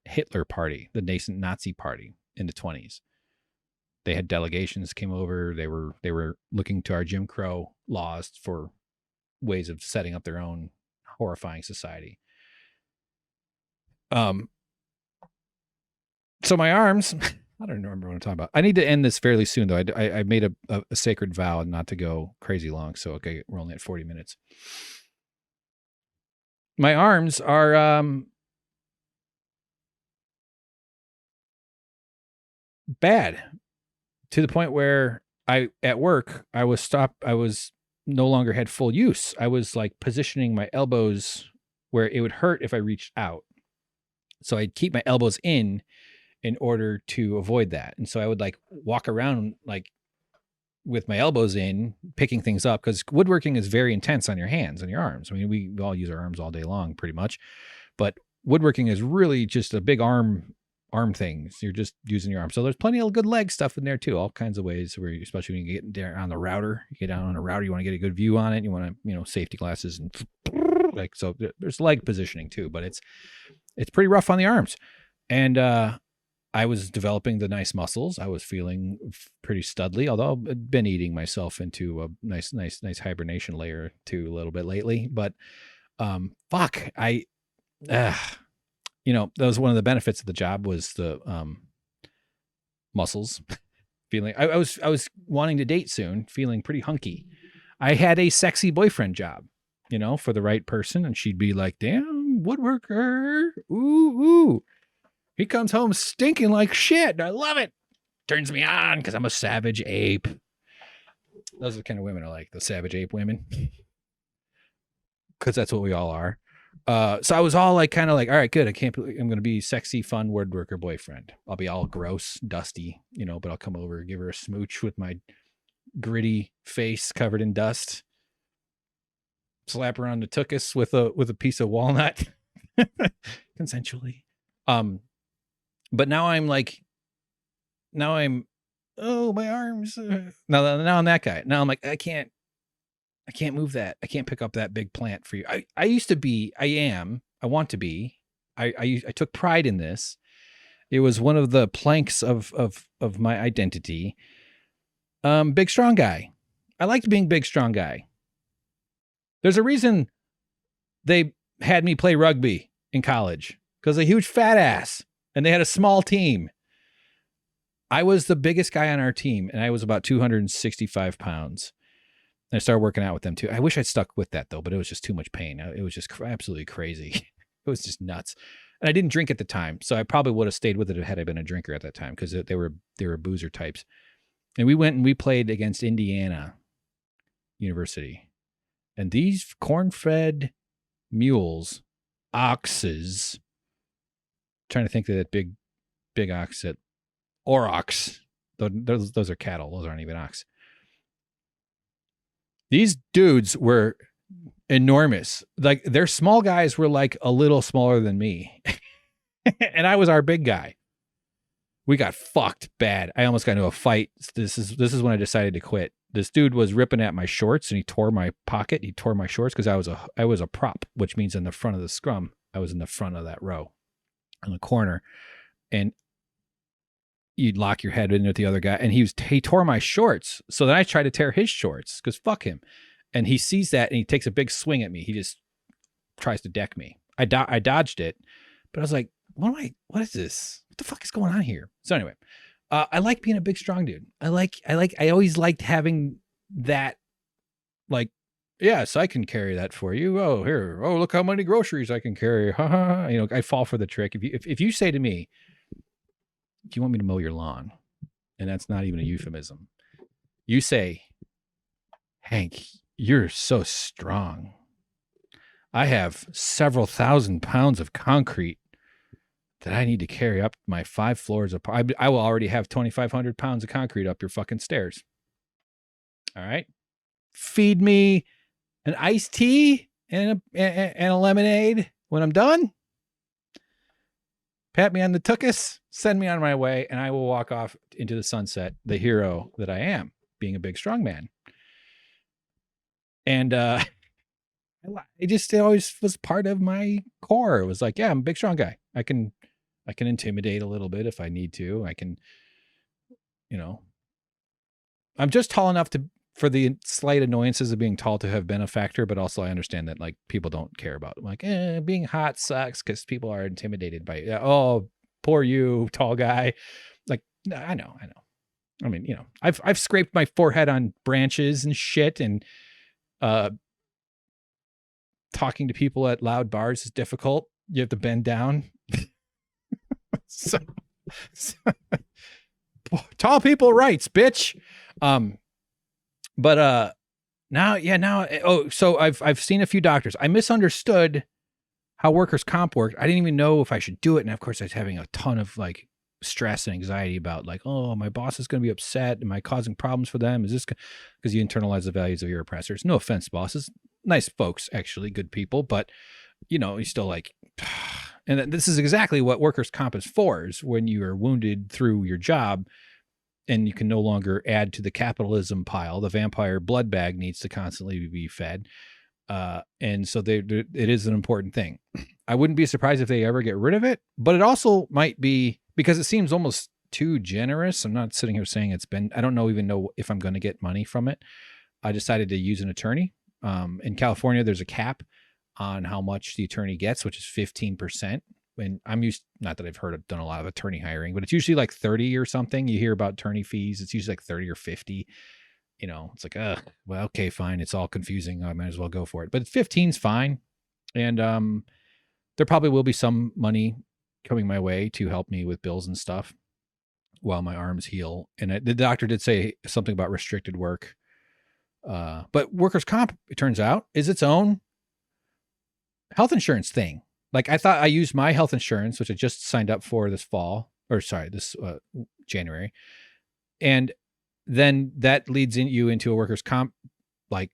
Hitler party, the nascent Nazi party in the 20s. They had delegations came over. They were looking to our Jim Crow laws for ways of setting up their own horrifying society. So my arms, I don't remember what I'm talking about. I need to end this fairly soon, though. I made a sacred vow not to go crazy long. So, okay, we're only at 40 minutes. My arms are bad to the point where at work, I was no longer had full use. I was like positioning my elbows where it would hurt if I reached out. So I'd keep my elbows in order to avoid that. And so I would like walk around like with my elbows in, picking things up, because woodworking is very intense on your hands and your arms. I mean, we all use our arms all day long pretty much, but woodworking is really just a big arm things. You're just using your arm. So there's plenty of good leg stuff in there too, all kinds of ways where especially when you get down on the router, you get down on a router, you want to get a good view on it. You want to, safety glasses and like, so there's leg positioning too, but it's pretty rough on the arms. And, I was developing the nice muscles. I was feeling pretty studly, although I've been eating myself into a nice hibernation layer too a little bit lately, but, that was one of the benefits of the job was the muscles. Feeling I was wanting to date soon, feeling pretty hunky. I had a sexy boyfriend job, for the right person, and she'd be like, "Damn, woodworker, ooh, he comes home stinking like shit. I love it. Turns me on because I'm a savage ape." Those are the kind of women I like, the savage ape women, because that's what we all are. So I was all like, kind of like, all right, good. I'm going to be sexy, fun woodworker boyfriend. I'll be all gross, dusty, but I'll come over, give her a smooch with my gritty face covered in dust, slap her on the tuchus with a piece of walnut, consensually. But now I'm oh, my arms. Now I'm that guy. Now I'm like, I can't move that. I can't pick up that big plant for you. I used to be, I want to be, I took pride in this. It was one of the planks of my identity. Big, strong guy. I liked being big, strong guy. There's a reason they had me play rugby in college, because a huge fat ass, and they had a small team. I was the biggest guy on our team, and I was about 265 pounds. And I started working out with them too. I wish I'd stuck with that though, but it was just too much pain. It was just absolutely crazy. It was just nuts. And I didn't drink at the time, so I probably would have stayed with it had I been a drinker at that time, because they were boozer types. And we went and we played against Indiana University. And these corn-fed mules, oxes, trying to think of that big ox, that aurochs. Those are cattle. Those aren't even ox. These dudes were enormous. Like, their small guys were like a little smaller than me. And I was our big guy. We got fucked bad. I almost got into a fight. This is when I decided to quit. This dude was ripping at my shorts, and he tore my pocket. He tore my shorts because I was a prop, which means in the front of the scrum, I was in the front of that row in the corner, and you'd lock your head in with the other guy, and he tore my shorts. So then I tried to tear his shorts because fuck him. And he sees that, and he takes a big swing at me. He just tries to deck me. I dodged it, but I was like, what is this? What the fuck is going on here? So anyway, I like being a big, strong dude. I always liked having that, like, yes, I can carry that for you. Oh, here. Oh, look how many groceries I can carry. Ha ha. I fall for the trick. If you say to me, do you want me to mow your lawn? And that's not even a euphemism. You say, Hank, you're so strong. I have several thousand pounds of concrete that I need to carry up my 5 floors apart. I will already have 2,500 pounds of concrete up your fucking stairs. All right. Feed me an iced tea and a lemonade when I'm done. Pat me on the tuchus, send me on my way, and I will walk off into the sunset, the hero that I am, being a big, strong man. And it always was part of my core. It was like, yeah, I'm a big, strong guy. I can intimidate a little bit if I need to. I can, I'm just tall enough for the slight annoyances of being tall to have been a factor, but also I understand that like people don't care about it. Like, being hot sucks because people are intimidated by, oh, poor you, tall guy. Like, I know. I mean, I've scraped my forehead on branches and shit, and talking to people at loud bars is difficult. You have to bend down. so tall people rights, bitch. But so I've seen a few doctors. I misunderstood how workers' comp worked. I didn't even know if I should do it. And of course I was having a ton of like stress and anxiety about like, oh, my boss is going to be upset. Am I causing problems for them? Is this because you internalize the values of your oppressors? No offense, bosses, nice folks, actually good people, but you still like, and this is exactly what workers' comp is for, is when you are wounded through your job and you can no longer add to the capitalism pile. The vampire blood bag needs to constantly be fed. And so it is an important thing. I wouldn't be surprised if they ever get rid of it, but it also might be because it seems almost too generous. I'm not sitting here saying I don't even know if I'm going to get money from it. I decided to use an attorney. In California, there's a cap on how much the attorney gets, which is 15%. When I'm not that I've done a lot of attorney hiring, but it's usually like 30 or something. You hear about attorney fees. It's usually like 30 or 50. It's like, well, okay, fine. It's all confusing. I might as well go for it. But 15's fine. And there probably will be some money coming my way to help me with bills and stuff while my arms heal. And the doctor did say something about restricted work. But workers' comp, it turns out, is its own health insurance thing. Like I thought I used my health insurance, which I just signed up for this January. And then that leads you into a workers' comp, like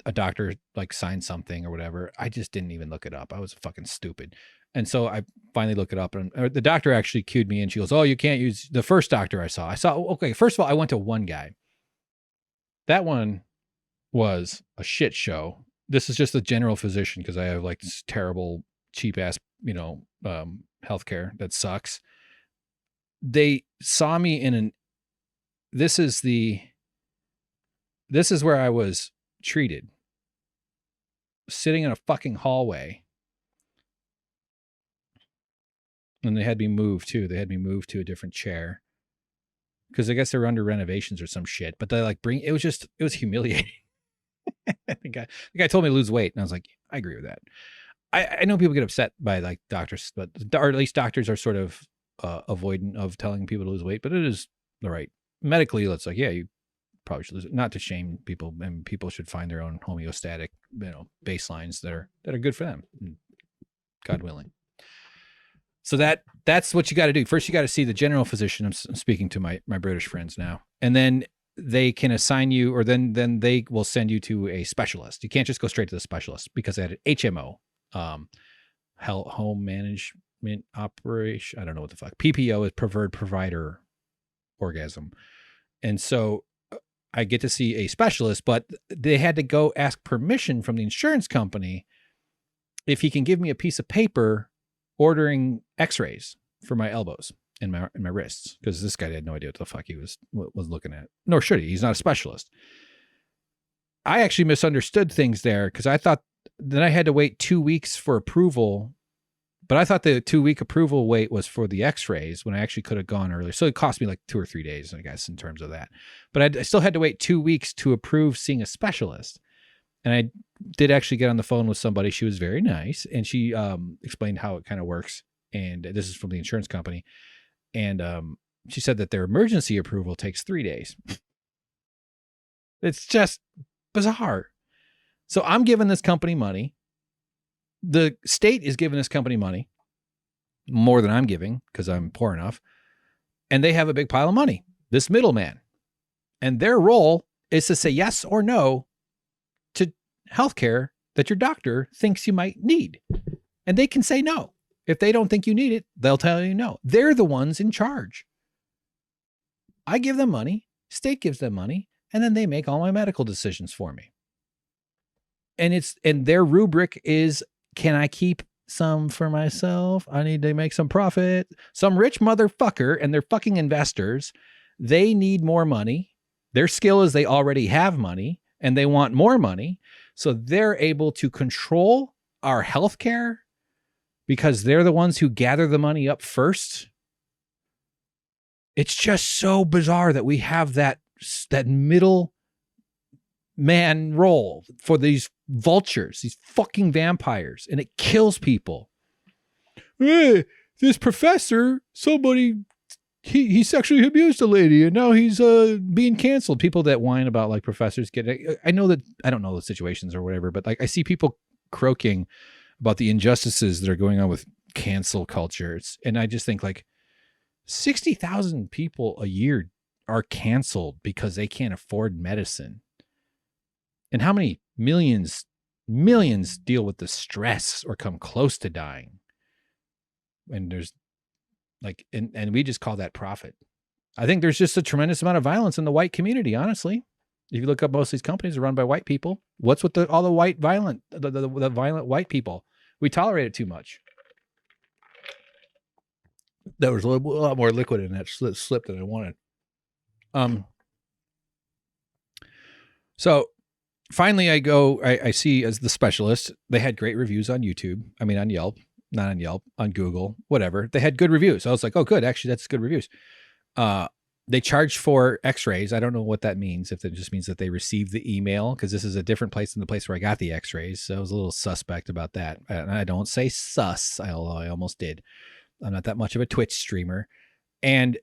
a doctor like signed something or whatever. I just didn't even look it up. I was fucking stupid. And so I finally look it up, and the doctor actually cued me, and she goes, oh, you can't use the first doctor I saw. Okay, first of all, I went to one guy. That one was a shit show. This is just a general physician because I have like this terrible, cheap ass, healthcare that sucks. They saw me this is where I was treated. Sitting in a fucking hallway. And they had me moved too. They had me moved to a different chair. Because I guess they were under renovations or some shit. But they it was humiliating. The guy told me to lose weight. And I was like, I agree with that. I know people get upset by like doctors, or at least doctors are sort of avoidant of telling people to lose weight, but it is the right. Medically, it's like, yeah, you probably should lose it. Not to shame people, and people should find their own homeostatic, baselines that are good for them, God willing. So that's what you got to do. First, you got to see the general physician. I'm speaking to my British friends now, and then they can assign you, or then they will send you to a specialist. You can't just go straight to the specialist because at HMO, home management operation. I don't know what the fuck. PPO is preferred provider orgasm. And so I get to see a specialist, but they had to go ask permission from the insurance company if he can give me a piece of paper ordering x-rays for my elbows and my wrists. Because this guy had no idea what the fuck he was looking at. Nor should he. He's not a specialist. I actually misunderstood things there because I thought that I had to wait 2 weeks for approval. But I thought the 2-week approval wait was for the x-rays when I actually could have gone earlier. So it cost me like 2 or 3 days, I guess, in terms of that. But I still had to wait 2 weeks to approve seeing a specialist. And I did actually get on the phone with somebody. She was very nice. And she explained how it kind of works. And this is from the insurance company. And she said that their emergency approval takes 3 days. It's just bizarre. So I'm giving this company money. The state is giving this company money, more than I'm giving because I'm poor enough. And they have a big pile of money, this middleman. And their role is to say yes or no to healthcare that your doctor thinks you might need. And they can say no. If they don't think you need it, they'll tell you no. They're the ones in charge. I give them money, state gives them money, and then they make all my medical decisions for me. And their rubric is, can I keep some for myself? I need to make some profit. Some rich motherfucker and their fucking investors, they need more money. Their skill is they already have money and they want more money. So they're able to control our healthcare because they're the ones who gather the money up first. It's just so bizarre that we have that middle man role for these vultures, these fucking vampires, and it kills people. Hey, this professor, he sexually abused a lady and now he's being canceled. People that whine about like professors I know that I don't know the situations or whatever, but like I see people croaking about the injustices that are going on with cancel culture. And I just think like 60,000 people a year are canceled because they can't afford medicine. And how many millions deal with the stress or come close to dying? And there's like, and we just call that profit. I think there's just a tremendous amount of violence in the white community, honestly. If you look up, most of these companies are run by white people. What's with all the white violent, the violent white people? We tolerate it too much. There was a lot more liquid in that slip than I wanted. So finally I see as the specialist, they had great reviews on YouTube. I mean, on Yelp, not on Yelp, on Google, whatever. They had good reviews. I was like, oh, good. Actually, that's good reviews. They charge for x-rays. I don't know what that means. If it just means that they received the email, because this is a different place than the place where I got the x-rays. So I was a little suspect about that. And I don't say sus, although I almost did. I'm not that much of a Twitch streamer. And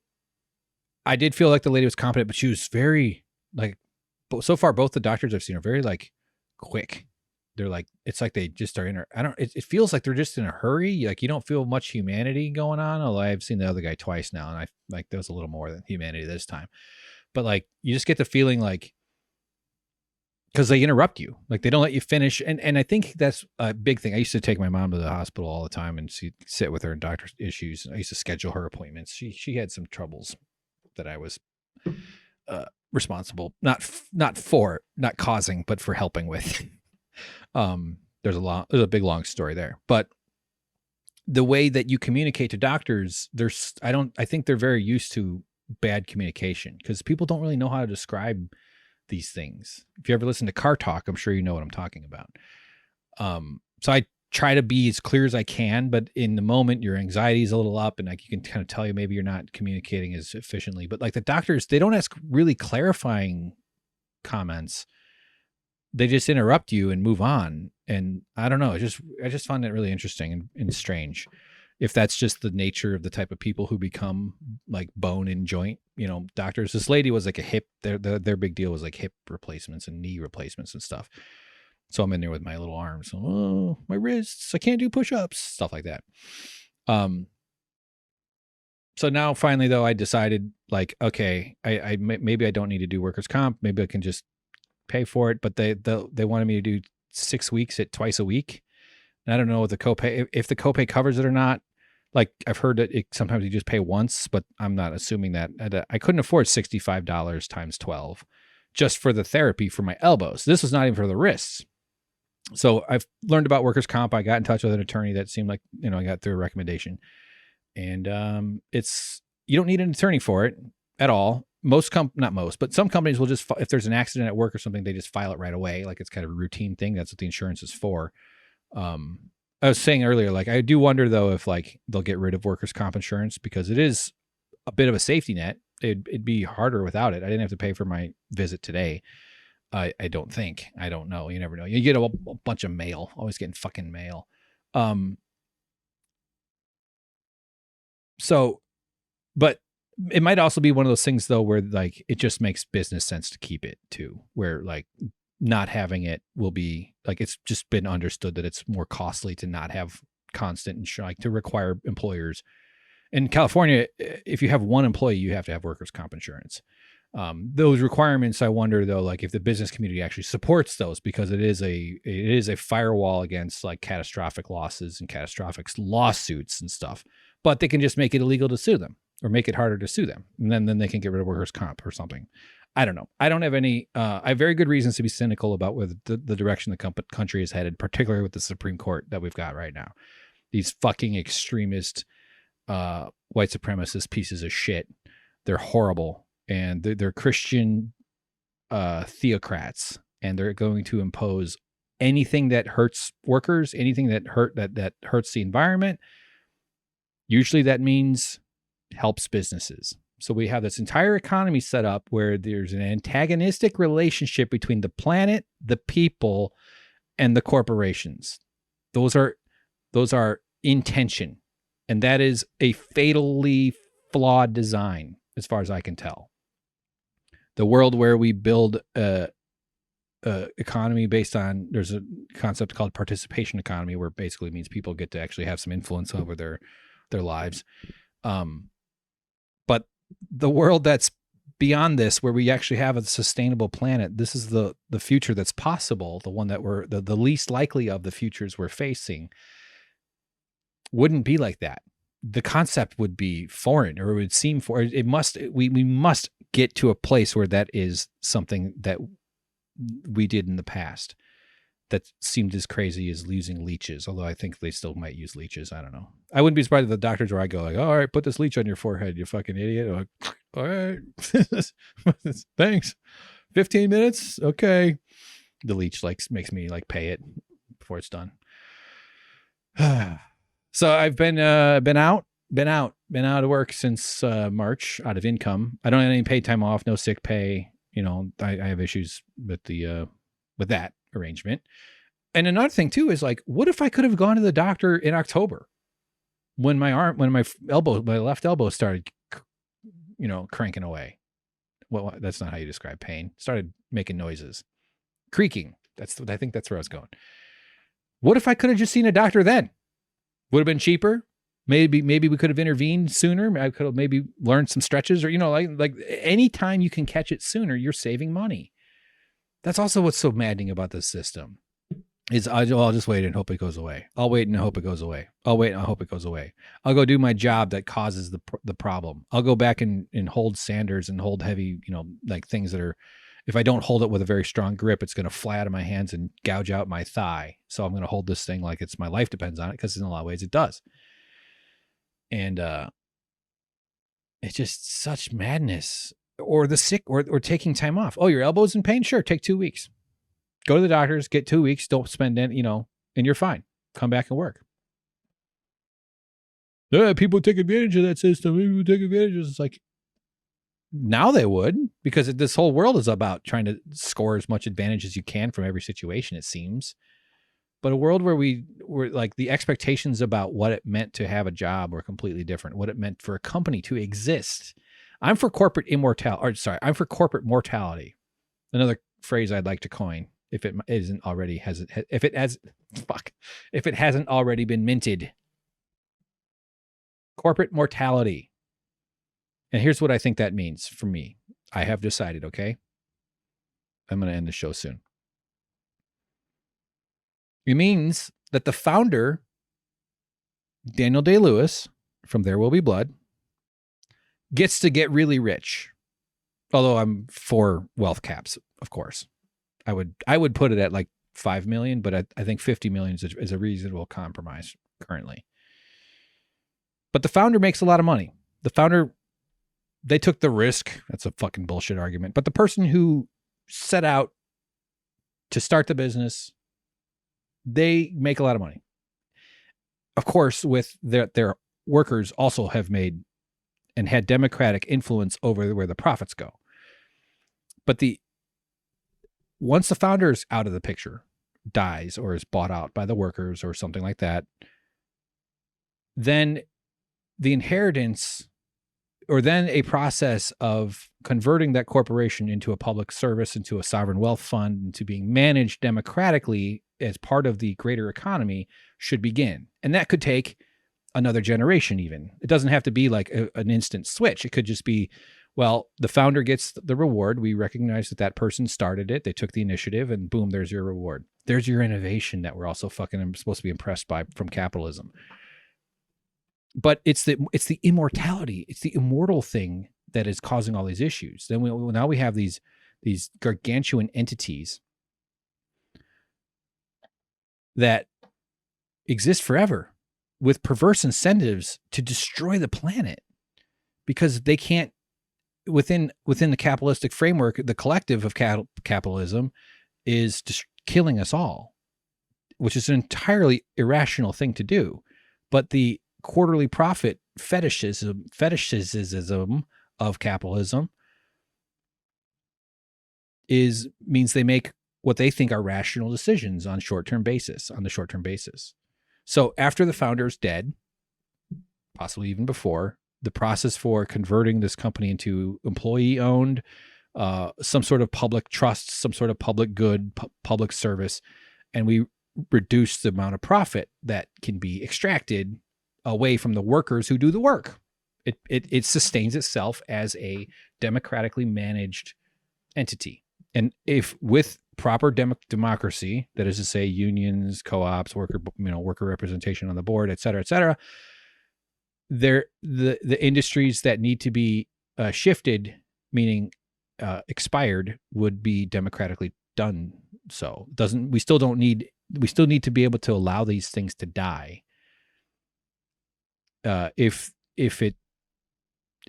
I did feel like the lady was competent, but she was very like, so far, both the doctors I've seen are very like quick. They're like, it's like they just are in a, it feels like they're just in a hurry. Like you don't feel much humanity going on. Although I've seen the other guy twice now. And I like, there was a little more than humanity this time, but like, you just get the feeling like, cause they interrupt you. Like they don't let you finish. And I think that's a big thing. I used to take my mom to the hospital all the time and sit with her in doctor's issues. I used to schedule her appointments. She had some troubles that I was, responsible, not causing, but for helping with. There's a big long story there, but the way that you communicate to doctors, I think they're very used to bad communication because people don't really know how to describe these things. If you ever listen to Car Talk, I'm sure you know what I'm talking about. So I try to be as clear as I can, but in the moment your anxiety is a little up and like you can kind of tell you maybe you're not communicating as efficiently, but like the doctors, they don't ask really clarifying comments. They just interrupt you and move on. And I don't know. I just find it really interesting and strange. If that's just the nature of the type of people who become like bone and joint, doctors. This lady was like a hip, their big deal was like hip replacements and knee replacements and stuff. So I'm in there with my little arms. Oh, my wrists, I can't do push-ups, stuff like that. So now finally though, I decided like, okay, I maybe I don't need to do workers' comp. Maybe I can just pay for it. But they wanted me to do 6 weeks at twice a week. And I don't know what the copay, if the copay covers it or not. Like I've heard that sometimes you just pay once, but I'm not assuming that. I couldn't afford $65 times 12 just for the therapy for my elbows. This was not even for the wrists. So I've learned about workers' comp. I got in touch with an attorney that seemed like, I got through a recommendation. And you don't need an attorney for it at all. Not most, but some companies will just, if there's an accident at work or something, they just file it right away. Like it's kind of a routine thing. That's what the insurance is for. I was saying earlier, like I do wonder though, if like they'll get rid of workers' comp insurance because it is a bit of a safety net. It'd be harder without it. I didn't have to pay for my visit today. I don't think. I don't know. You never know. You get a bunch of mail. Always getting fucking mail. So, but it might also be one of those things though, where like it just makes business sense to keep it too, where like not having it will be like, it's just been understood that it's more costly to not have constant insurance, like to require employers in California. If you have one employee, you have to have workers' comp insurance. Those requirements, I wonder though, like if the business community actually supports those, because it is a firewall against like catastrophic losses and catastrophic lawsuits and stuff, but they can just make it illegal to sue them or make it harder to sue them. And then they can get rid of workers' comp or something. I don't know. I don't have any, I have very good reasons to be cynical about where the direction the country is headed, particularly with the Supreme Court that we've got right now. These fucking extremist, white supremacist pieces of shit. They're horrible. And they're Christian theocrats, and they're going to impose anything that hurts workers, anything that hurts the environment. Usually that means helps businesses. So we have this entire economy set up where there's an antagonistic relationship between the planet, the people, and the corporations. Those are in tension. And that is a fatally flawed design, as far as I can tell. The world where we build a economy based on, there's a concept called participation economy, where it basically means people get to actually have some influence over their lives. But the world that's beyond this, where we actually have a sustainable planet, this is the future that's possible, the one that we're the least likely of the futures we're facing, wouldn't be like that. The concept would be foreign, or it would seem foreign. We must get to a place where that is something that we did in the past that seemed as crazy as using leeches, although I think they still might use leeches. I don't know. I wouldn't be surprised if the doctors where I go like, all right, put this leech on your forehead, you fucking idiot. I'm like, all right, thanks. 15 minutes. Okay. The leech makes me pay it before it's done. So I've been out of work since March, out of income. I don't have any paid time off, no sick pay. I have issues with with that arrangement. And another thing too is what if I could have gone to the doctor in October when my left elbow started, cranking away. Well, that's not how you describe pain. Started making noises, creaking. I think that's where I was going. What if I could have just seen a doctor then? Would have been cheaper. Maybe we could have intervened sooner. I could have maybe learned some stretches, or anytime you can catch it sooner, you're saving money. That's also what's so maddening about this system. Is I'll just wait and hope it goes away. I'll wait and hope it goes away. I'll wait and I hope it goes away. I'll go do my job that causes the problem. I'll go back and hold sanders and hold heavy, things that are, if I don't hold it with a very strong grip, it's going to fly out of my hands and gouge out my thigh. So I'm going to hold this thing like it's my life depends on it, because in a lot of ways it does. And it's just such madness. Or the sick, or taking time off. Oh, your elbow's in pain? Sure, take 2 weeks. Go to the doctors, get 2 weeks, don't spend any, and you're fine. Come back and work. People take advantage of that system. People take advantage of it. It's like, now they would, because this whole world is about trying to score as much advantage as you can from every situation, it seems. But a world where the expectations about what it meant to have a job were completely different. What it meant for a company to exist. I'm for corporate I'm for corporate mortality. Another phrase I'd like to coin, if it hasn't already been minted. Corporate mortality. And here's what I think that means for me. I have decided, okay? I'm going to end the show soon. It means that the founder, Daniel Day-Lewis, from There Will Be Blood, gets to get really rich. Although I'm for wealth caps, of course. I would put it at 5 million, but I think 50 million is a reasonable compromise currently. But the founder makes a lot of money. The founder, they took the risk. That's a fucking bullshit argument. But the person who set out to start the business, they make a lot of money. Of course, with their workers also have made and had democratic influence over where the profits go. But once the founder is out of the picture, dies or is bought out by the workers or something like that, then the inheritance, or then a process of converting that corporation into a public service, into a sovereign wealth fund, into being managed democratically as part of the greater economy, should begin. And that could take another generation even. It doesn't have to be an instant switch. It could just be, well, the founder gets the reward. We recognize that person started it. They took the initiative, and boom, there's your reward. There's your innovation that we're also fucking supposed to be impressed by from capitalism. But it's the immortality. It's the immortal thing that is causing all these issues. Then now we have these gargantuan entities that exist forever with perverse incentives to destroy the planet, because they can't within the capitalistic framework, the collective of capitalism is just killing us all, which is an entirely irrational thing to do. But the quarterly profit fetishism of capitalism means they make what they think are rational decisions on the short-term basis. So after the founder is dead, possibly even before, the process for converting this company into employee-owned, some sort of public trust, some sort of public good, public service, and we reduce the amount of profit that can be extracted away from the workers who do the work. It sustains itself as a democratically managed entity. And if with proper democracy, that is to say unions, co-ops, worker representation on the board, et cetera, the industries that need to be shifted, meaning expired, would be democratically done. So we still need to be able to allow these things to die. If it,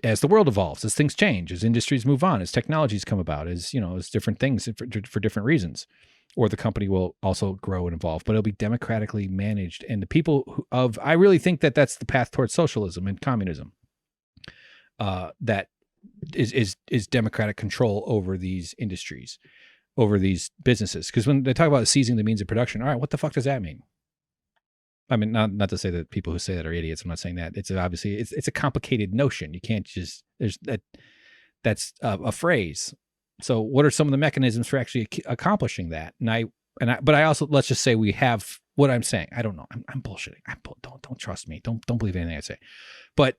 as the world evolves, as things change, as industries move on, as technologies come about, as different things for different reasons, or the company will also grow and evolve, but it'll be democratically managed. And the people I really think that that's the path towards socialism and communism. That is democratic control over these industries, over these businesses. Because when they talk about seizing the means of production, all right, what the fuck does that mean? I mean, not to say that people who say that are idiots. I'm not saying that. It's obviously it's a complicated notion. You can't just that's a phrase. So what are some of the mechanisms for actually accomplishing that? But I also, let's just say we have what I'm saying. I don't know. I'm bullshitting. Don't trust me. Don't believe anything I say. But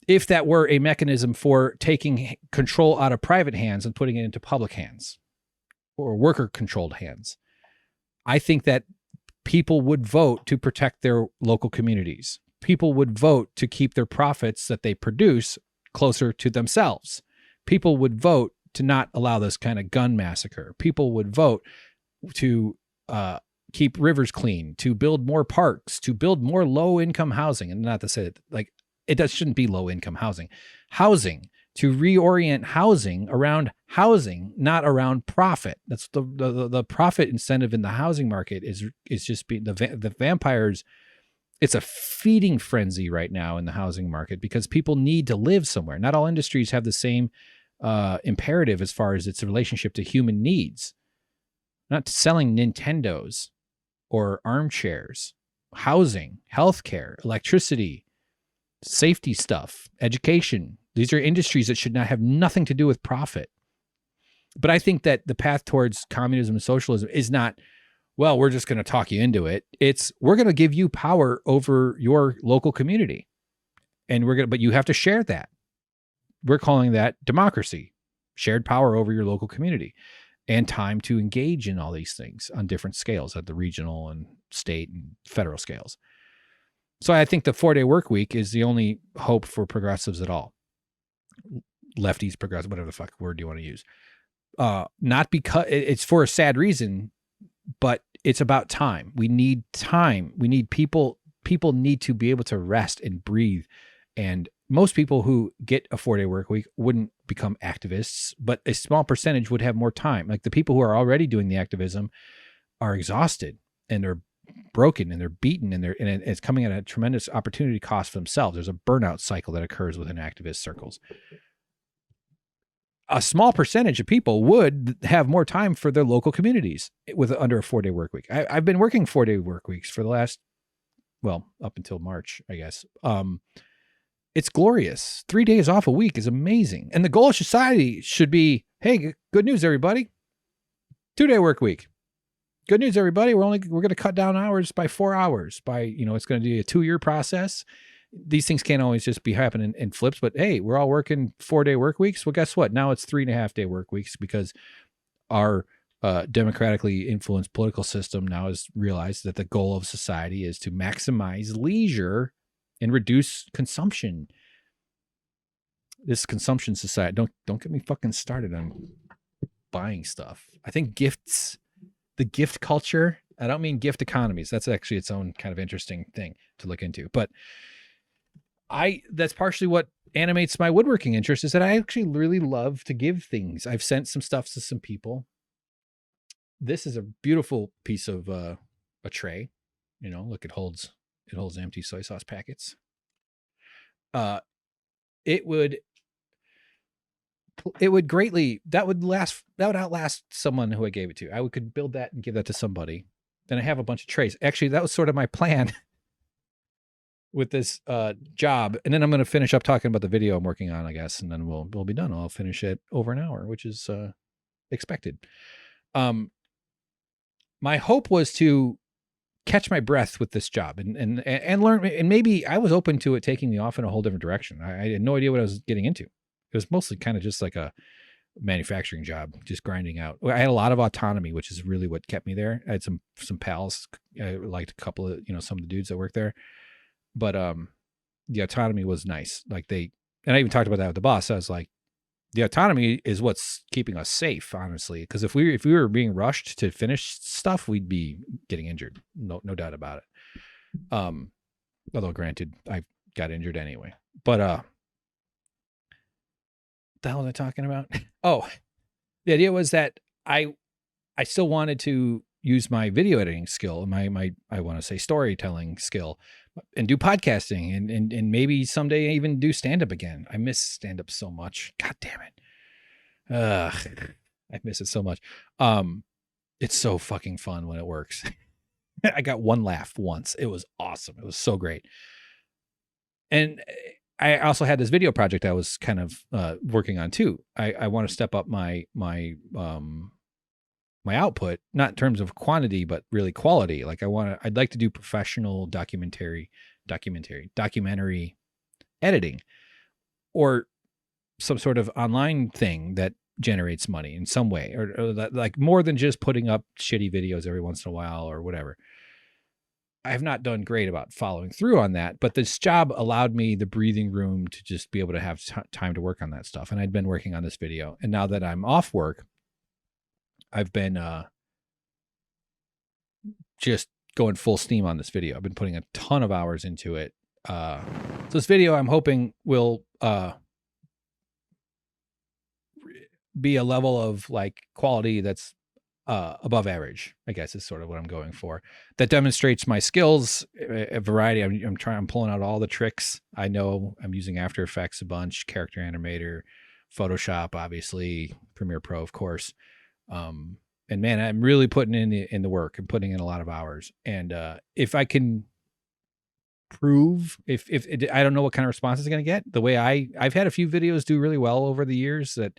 if that were a mechanism for taking control out of private hands and putting it into public hands or worker controlled hands, I think that people would vote to protect their local communities. People would vote to keep their profits that they produce closer to themselves. People would vote to not allow this kind of gun massacre. People would vote to keep rivers clean, to build more parks, to build more low-income housing. And not to say that, shouldn't be low-income housing, to reorient housing around housing, not around profit. That's the profit incentive in the housing market is just being the vampires. It's a feeding frenzy right now in the housing market because people need to live somewhere. Not all industries have the same imperative as far as its relationship to human needs. Not selling Nintendos or armchairs, housing, healthcare, electricity, safety stuff, education. These are industries that should not have nothing to do with profit. But I think that the path towards communism and socialism is not, well, we're just going to talk you into it. It's, we're going to give you power over your local community. And but you have to share that. We're calling that democracy, shared power over your local community, and time to engage in all these things on different scales at the regional and state and federal scales. So I think the 4-day work week is the only hope for progressives at all. Lefties, progressive, whatever the fuck word you want to use. Not because it's for a sad reason, but it's about time. We need time. We need people need to be able to rest and breathe. And most people who get a 4-day work week wouldn't become activists, but a small percentage would have more time. Like the people who are already doing the activism are exhausted and they're broken and they're beaten and it's coming at a tremendous opportunity cost for themselves. There's a burnout cycle that occurs within activist circles. A small percentage of people would have more time for their local communities under a 4-day work week. I've been working 4-day work weeks for the last, up until March, I guess. It's glorious. 3 days off a week is amazing. And the goal of society should be, hey, good news, everybody. 2-day work week. Good news, everybody. We're going to cut down hours by 4 hours. It's going to be a 2-year process. These things can't always just be happening in flips, but hey, we're all working 4-day work weeks. Well, guess what? Now it's 3.5-day work weeks because our democratically influenced political system now has realized that the goal of society is to maximize leisure and reduce consumption. This consumption society, don't get me fucking started on buying stuff. I think the gift culture, I don't mean gift economies. That's actually its own kind of interesting thing to look into. But that's partially what animates my woodworking interest is that I actually really love to give things. I've sent some stuff to some people. This is a beautiful piece of a tray. You know, look, it holds empty soy sauce packets. It would greatly, that would outlast someone who I gave it to. I could build that and give that to somebody. Then I have a bunch of trays. Actually, that was sort of my plan with this job. And then I'm going to finish up talking about the video I'm working on, I guess, and then we'll be done. I'll finish it over an hour, which is expected. My hope was to catch my breath with this job and learn, and maybe I was open to it taking me off in a whole different direction. I had no idea what I was getting into. It was mostly kind of just like a manufacturing job, just grinding out. I had a lot of autonomy, which is really what kept me there. I had some pals. I liked a couple of, some of the dudes that worked there, but the autonomy was nice. Like and I even talked about that with the boss. I was like, the autonomy is what's keeping us safe, honestly. Because if we were being rushed to finish stuff, we'd be getting injured. No doubt about it. Although granted, I got injured anyway. But what the hell was I talking about? Oh, the idea was that I still wanted to use my video editing skill, my I want to say storytelling skill, and do podcasting and maybe someday even do stand-up again. I miss stand-up so much. God damn it. I miss it so much. It's so fucking fun when it works. I got one laugh once. It was awesome. It was so great. And I also had this video project I was kind of working on too. I want to step up my output, not in terms of quantity, but really quality. Like I'd like to do professional documentary editing, or some sort of online thing that generates money in some way, or that, like, more than just putting up shitty videos every once in a while or whatever. I have not done great about following through on that, but this job allowed me the breathing room to just be able to have time to work on that stuff. And I'd been working on this video, and now that I'm off work, I've been just going full steam on this video. I've been putting a ton of hours into it. So this video, I'm hoping, will be a level of like quality that's above average, I guess, is sort of what I'm going for. That demonstrates my skills, a variety. I'm pulling out all the tricks. I know I'm using After Effects a bunch, Character Animator, Photoshop, obviously, Premiere Pro, of course. And man, I'm really putting in the work and putting in a lot of hours. And if I can prove, if I don't know what kind of response it's going to get, the way I've had a few videos do really well over the years that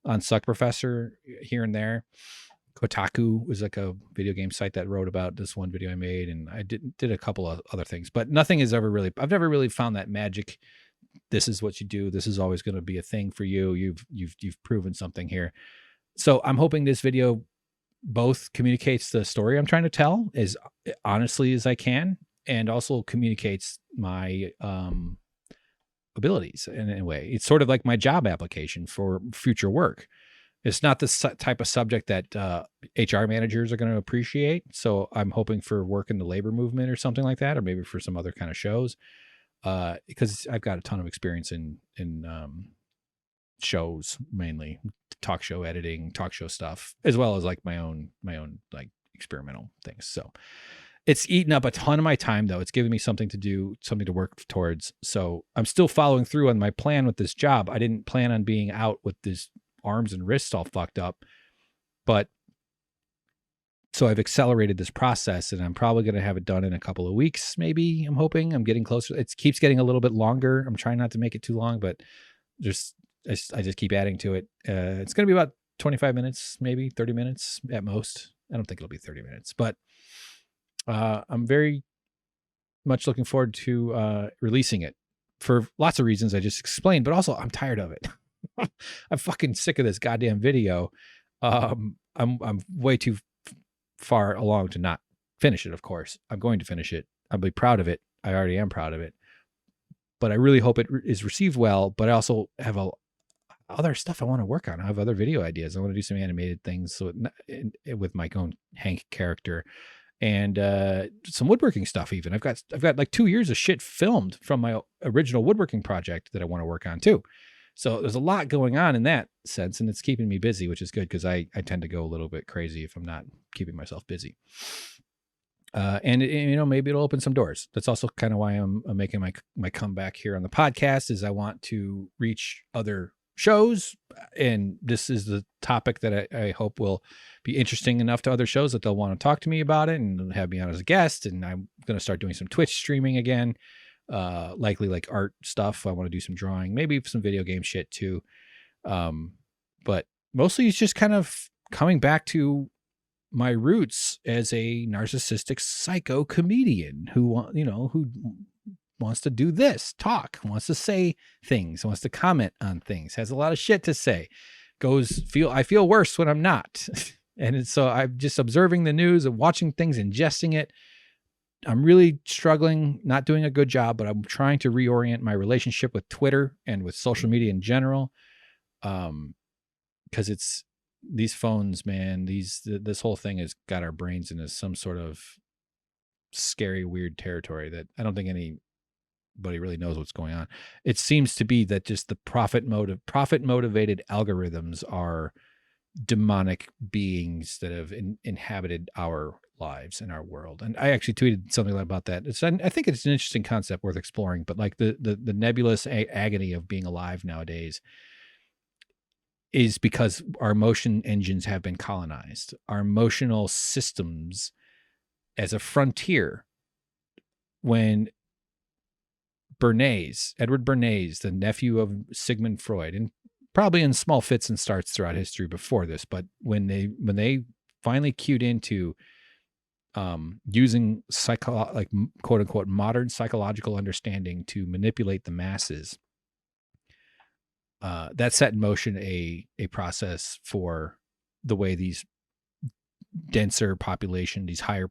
on SuckProfessor here and there. Kotaku was like a video game site that wrote about this one video I made, and I did a couple of other things, but nothing has ever really, I've never really found that magic. This is what you do. This is always going to be a thing for you. You've proven something here. So I'm hoping this video both communicates the story I'm trying to tell as honestly as I can, and also communicates my abilities in a way. It's sort of like my job application for future work. It's not the type of subject that HR managers are going to appreciate. So I'm hoping for work in the labor movement or something like that, or maybe for some other kind of shows, because I've got a ton of experience in shows, mainly talk show editing, talk show stuff, as well as like my own like experimental things. So it's eaten up a ton of my time, though. It's giving me something to do, something to work towards. So I'm still following through on my plan with this job. I didn't plan on being out with this arms and wrists all fucked up, but so I've accelerated this process, and I'm probably going to have it done in a couple of weeks. Maybe, I'm hoping. I'm getting closer. It keeps getting a little bit longer. I'm trying not to make it too long, but I just keep adding to it. It's going to be about 25 minutes, maybe 30 minutes at most. I don't think it'll be 30 minutes, but I'm very much looking forward to releasing it for lots of reasons I just explained, but also I'm tired of it. I'm fucking sick of this goddamn video. I'm way too far along to not finish it. Of course, I'm going to finish it. I'll be proud of it. I already am proud of it, but I really hope it is received well. But I also have other stuff I want to work on. I have other video ideas. I want to do some animated things with my own Hank character, and some woodworking stuff. Even I've got like 2 years of shit filmed from my original woodworking project that I want to work on too. So there's a lot going on in that sense, and it's keeping me busy, which is good because I tend to go a little bit crazy if I'm not keeping myself busy. And maybe it'll open some doors. That's also kind of why I'm making my comeback here on the podcast, is I want to reach other shows, and this is the topic that I hope will be interesting enough to other shows that they'll want to talk to me about it and have me on as a guest. And I'm going to start doing some Twitch streaming again, likely like art stuff. I want to do some drawing, maybe some video game shit too. But mostly it's just kind of coming back to my roots as a narcissistic psycho comedian who wants to do this, talk, wants to say things, wants to comment on things, has a lot of shit to say, I feel worse when I'm not. And so I'm just observing the news and watching things, ingesting it. I'm really struggling, not doing a good job, but I'm trying to reorient my relationship with Twitter and with social media in general. Because it's these phones, man, this whole thing has got our brains into some sort of scary, weird territory that I don't think anybody really knows what's going on. It seems to be that just the profit motivated algorithms are demonic beings that have inhabited our lives and our world. And I actually tweeted something about that. I think it's an interesting concept worth exploring, but like the nebulous agony of being alive nowadays is because our emotion engines have been colonized. Our emotional systems as a frontier, when Edward Bernays, the nephew of Sigmund Freud, and probably in small fits and starts throughout history before this, but when they finally cued into using quote unquote modern psychological understanding to manipulate the masses, that set in motion a process for the way these denser population, these higher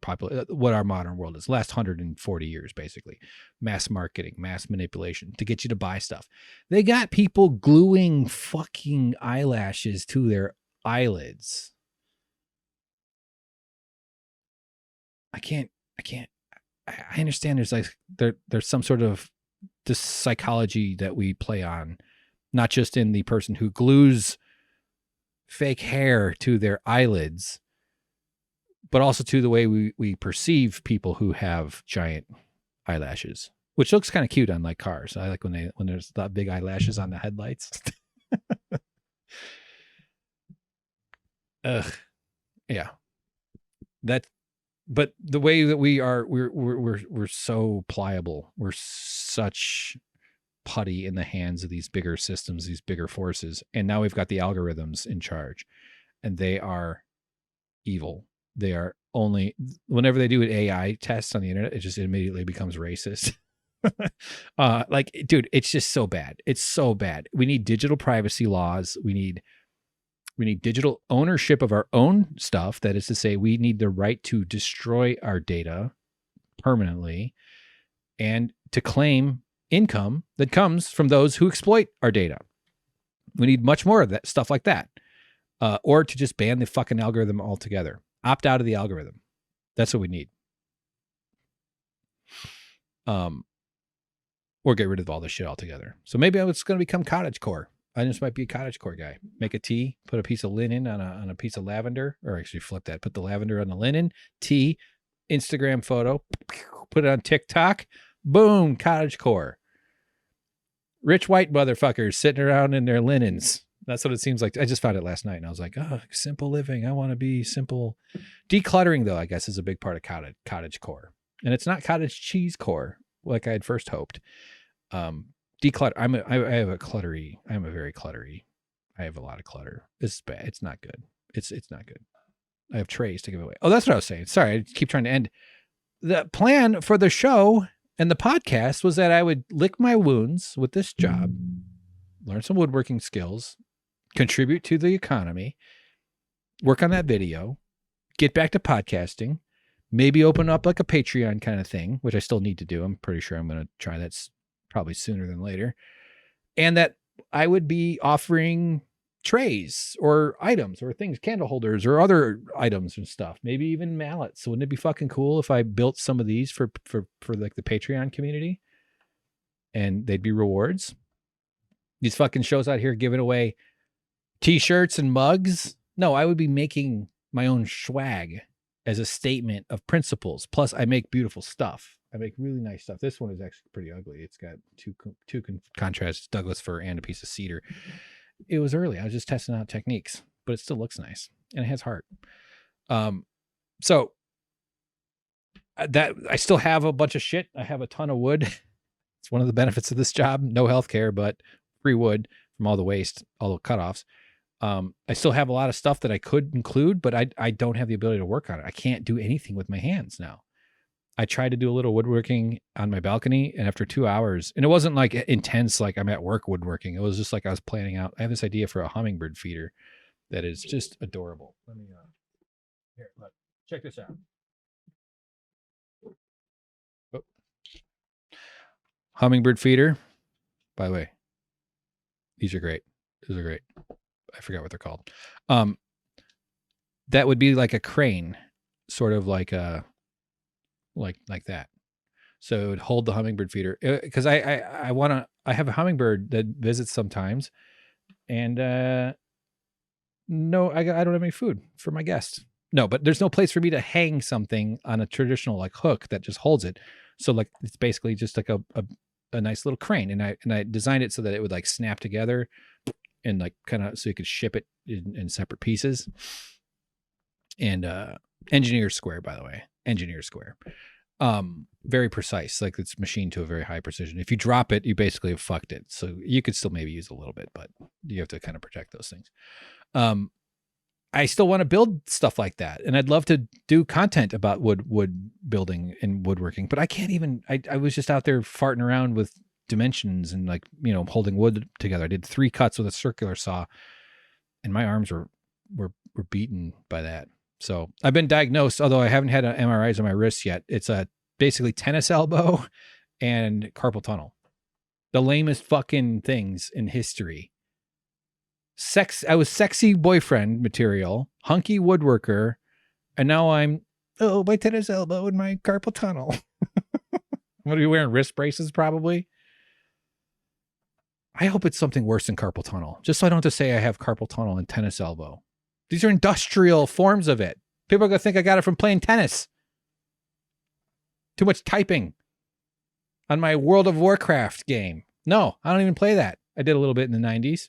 what our modern world is, last 140 years, basically, mass marketing, mass manipulation to get you to buy stuff. They got people gluing fucking eyelashes to their eyelids. I understand there's some sort of this psychology that we play on, not just in the person who glues fake hair to their eyelids, but also to the way we perceive people who have giant eyelashes, which looks kind of cute on like cars. I like when there's that big eyelashes on the headlights. Yeah. But the way that we're so pliable. We're such putty in the hands of these bigger systems, these bigger forces. And now we've got the algorithms in charge, and they are evil. They are whenever they do an AI test on the internet, it just immediately becomes racist. Dude, it's just so bad. It's so bad. We need digital privacy laws. We need digital ownership of our own stuff. That is to say, we need the right to destroy our data permanently and to claim income that comes from those who exploit our data. We need much more of that stuff like that. Or to just ban the fucking algorithm altogether. Opt out of the algorithm. That's what we need. Or get rid of all this shit altogether. So maybe it's going to become cottagecore. I just might be a cottagecore guy. Make a tea, put a piece of linen on a piece of lavender, or actually flip that. Put the lavender on the linen, tea, Instagram photo, put it on TikTok. Boom, cottagecore. Rich white motherfuckers sitting around in their linens. That's what it seems like. I just found it last night, and I was like, oh, simple living. I want to be simple. Decluttering, though, I guess, is a big part of cottagecore. And it's not cottage cheese core, like I had first hoped. Declutter. I'm a very cluttery. I have a lot of clutter. It's bad. It's not good. It's not good. I have trays to give away. Oh, that's what I was saying. Sorry, I keep trying to end. The plan for the show and the podcast was that I would lick my wounds with this job, learn some woodworking skills, contribute to the economy, work on that video, get back to podcasting, maybe open up like a Patreon kind of thing, which I still need to do. I'm pretty sure I'm going to try that probably sooner than later. And that I would be offering trays or items or things, candle holders or other items and stuff, maybe even mallets. Wouldn't it be fucking cool if I built some of these for like the Patreon community, and they'd be rewards? These fucking shows out here giving away t-shirts and mugs. No, I would be making my own swag as a statement of principles. Plus I make beautiful stuff. I make really nice stuff. This one is actually pretty ugly. It's got two contrasts, Douglas fir and a piece of cedar. It was early. I was just testing out techniques, but it still looks nice and it has heart. So that I still have a bunch of shit. I have a ton of wood. It's one of the benefits of this job. No healthcare, but free wood from all the waste, all the cutoffs. I still have a lot of stuff that I could include, but I don't have the ability to work on it. I can't do anything with my hands now. I tried to do a little woodworking on my balcony, and after 2 hours, and it wasn't like intense, like I'm at work woodworking. It was just like I was planning out. I have this idea for a hummingbird feeder that is just adorable. Let me here, look, check this out. Oh. Hummingbird feeder. By the way, these are great. These are great. I forgot what they're called. That would be like a crane, sort of like a like that. So it would hold the hummingbird feeder, because I have a hummingbird that visits sometimes, and no, I don't have any food for my guests. No, but there's no place for me to hang something on a traditional like hook that just holds it. So like it's basically just like a nice little crane, and I designed it so that it would like snap together and like kind of so you could ship it in separate pieces. And engineer square, by the way, engineer square. Very precise, like it's machined to a very high precision. If you drop it, you basically have fucked it. So you could still maybe use a little bit, but you have to kind of protect those things. I still want to build stuff like that, and I'd love to do content about wood building and woodworking, but I can't even. I was just out there farting around with dimensions and like, you know, holding wood together. I did 3 cuts with a circular saw, and my arms were beaten by that. So I've been diagnosed, although I haven't had an MRIs on my wrists yet. It's basically tennis elbow and carpal tunnel. The lamest fucking things in history. I was sexy boyfriend material, hunky woodworker, and now I'm, my tennis elbow and my carpal tunnel. I'm going to be wearing wrist braces probably. I hope it's something worse than carpal tunnel, just so I don't have to say I have carpal tunnel and tennis elbow. These are industrial forms of it. People are going to think I got it from playing tennis. Too much typing on my World of Warcraft game. No, I don't even play that. I did a little bit in the 90s.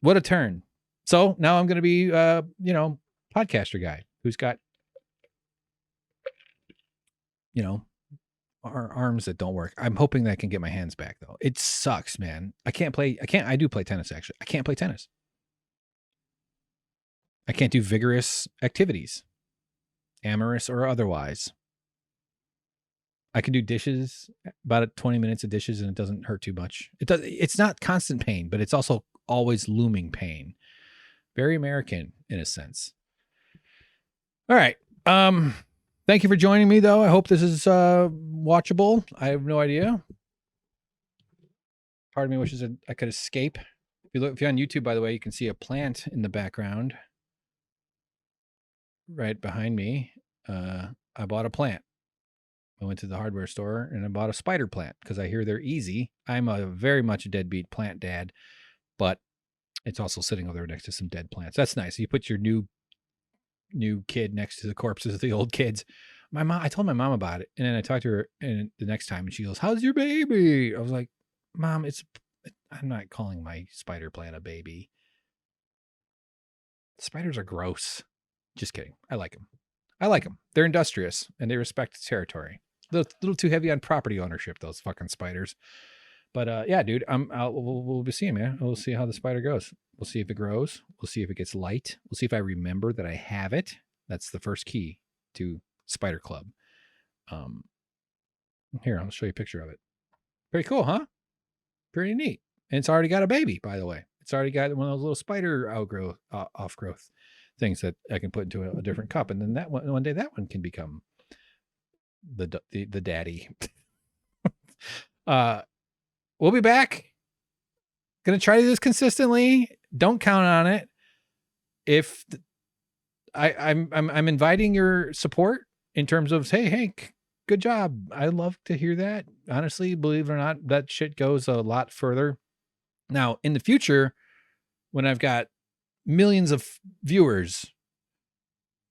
What a turn. So now I'm going to be, podcaster guy who's got, arms that don't work. I'm hoping that I can get my hands back though. It sucks, man. I do play tennis actually. I can't play tennis. I can't do vigorous activities, amorous or otherwise. I can do dishes, about 20 minutes of dishes, and it doesn't hurt too much. It's not constant pain, but it's also always looming pain. Very American in a sense. All right. Thank you for joining me, though. I hope this is watchable. I have no idea. Part of me wishes I could escape. If you're on YouTube, by the way, you can see a plant in the background right behind me. I bought a plant. I went to the hardware store and I bought a spider plant because I hear they're easy. I'm a very much a deadbeat plant dad, but it's also sitting over there next to some dead plants. That's nice. You put your new kid next to the corpses of the old kids. I told my mom about it, and then I talked to her the next time, and she goes, "How's your baby?" I was like, "Mom, I'm not calling my spider plant a baby. Spiders are gross." Just kidding. I like them. They're industrious and they respect territory. A little too heavy on property ownership, those fucking spiders. But yeah, dude, we'll be seeing, man. We'll see how the spider goes. We'll see if it grows. We'll see if it gets light. We'll see if I remember that I have it. That's the first key to Spider Club. Here, I'll show you a picture of it. Pretty cool, huh? Pretty neat. And it's already got a baby, by the way. It's already got one of those little spider off-growth things that I can put into a different cup. And then one day that one can become the daddy. We'll be back. Going to try to do this consistently. Don't count on it. If I'm inviting your support in terms of, hey, Hank, good job. I love to hear that. Honestly, believe it or not, that shit goes a lot further. Now, in the future, when I've got millions of viewers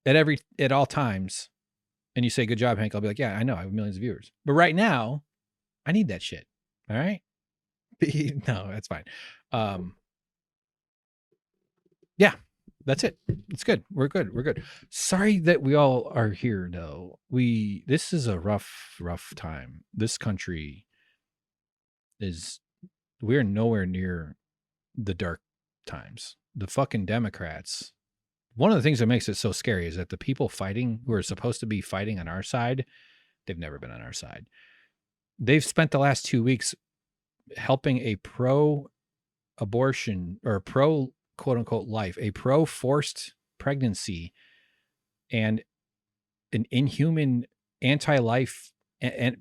at all times, and you say, good job, Hank, I'll be like, yeah, I know, I have millions of viewers. But right now, I need that shit. All right? No, that's fine. Yeah, that's it. It's good. We're good. Sorry that we all are here, though. This is a rough time. This country we're nowhere near the dark times. The fucking Democrats. One of the things that makes it so scary is that the people fighting who are supposed to be fighting on our side, they've never been on our side. They've spent the last 2 weeks helping a pro-abortion or pro quote unquote life, a pro-forced pregnancy and an inhuman anti-life and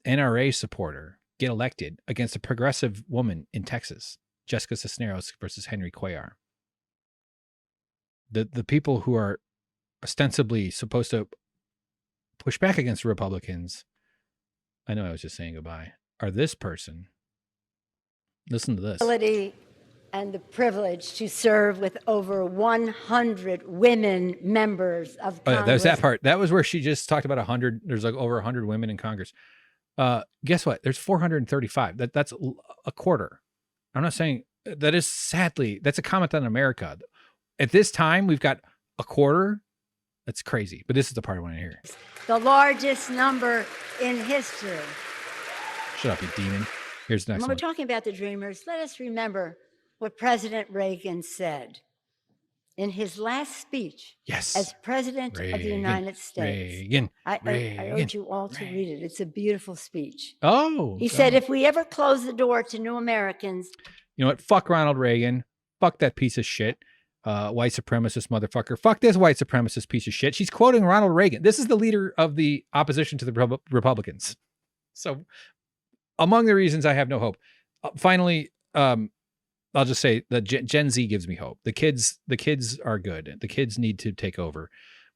NRA supporter get elected against a progressive woman in Texas, Jessica Cisneros versus Henry Cuellar. The people who are ostensibly supposed to push back against the Republicans, I know I was just saying goodbye, are this person. Listen to this. And the privilege to serve with over 100 women members of Congress. Oh, yeah, that was that part. That was where she just talked about 100. There's like over 100 women in Congress. Guess what? There's 435. That's a quarter. I'm not saying that is sadly, that's a comment on America. At this time, we've got a quarter. That's crazy. But this is the part I want to hear. The largest number in history. Shut up, you demon. Here's the next when one. We're talking about the dreamers. Let us remember what President Reagan said in his last speech as President of the United States. I urge you all to read it. It's a beautiful speech. He said, if we ever close the door to new Americans. You know what? Fuck Ronald Reagan. Fuck that piece of shit. White supremacist motherfucker. Fuck this white supremacist piece of shit. She's quoting Ronald Reagan. This is the leader of the opposition to the Republicans. So among the reasons I have no hope. Finally, I'll just say that Gen Z gives me hope. The kids are good. The kids need to take over.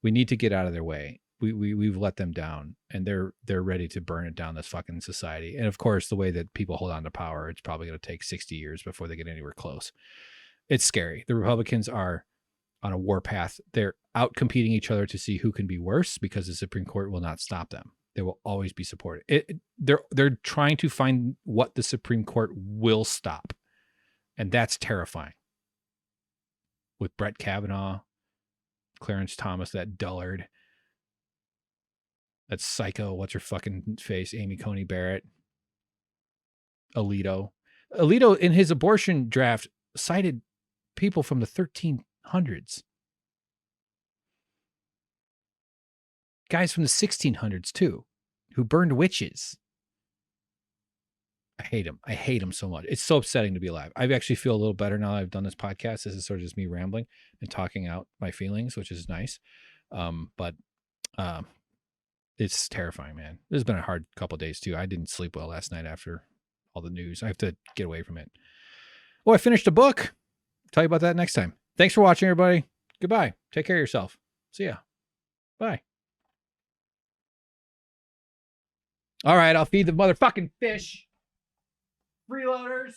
We need to get out of their way. We've let them down, and they're ready to burn it down, this fucking society. And of course, the way that people hold on to power, it's probably going to take 60 years before they get anywhere close. It's scary. The Republicans are on a war path. They're out competing each other to see who can be worse, because the Supreme Court will not stop them. They will always be supported. They're trying to find what the Supreme Court will stop. And that's terrifying. With Brett Kavanaugh, Clarence Thomas, that dullard, that psycho, what's her fucking face, Amy Coney Barrett, Alito. Alito, in his abortion draft, cited people from the 1300s. Guys from the 1600s, too, who burned witches. I hate him. I hate him so much. It's so upsetting to be alive. I actually feel a little better now that I've done this podcast. This is sort of just me rambling and talking out my feelings, which is nice. But it's terrifying, man. This has been a hard couple of days, too. I didn't sleep well last night after all the news. I have to get away from it. Oh, I finished a book. I'll tell you about that next time. Thanks for watching, everybody. Goodbye. Take care of yourself. See ya. Bye. All right, I'll feed the motherfucking fish. Freeloaders.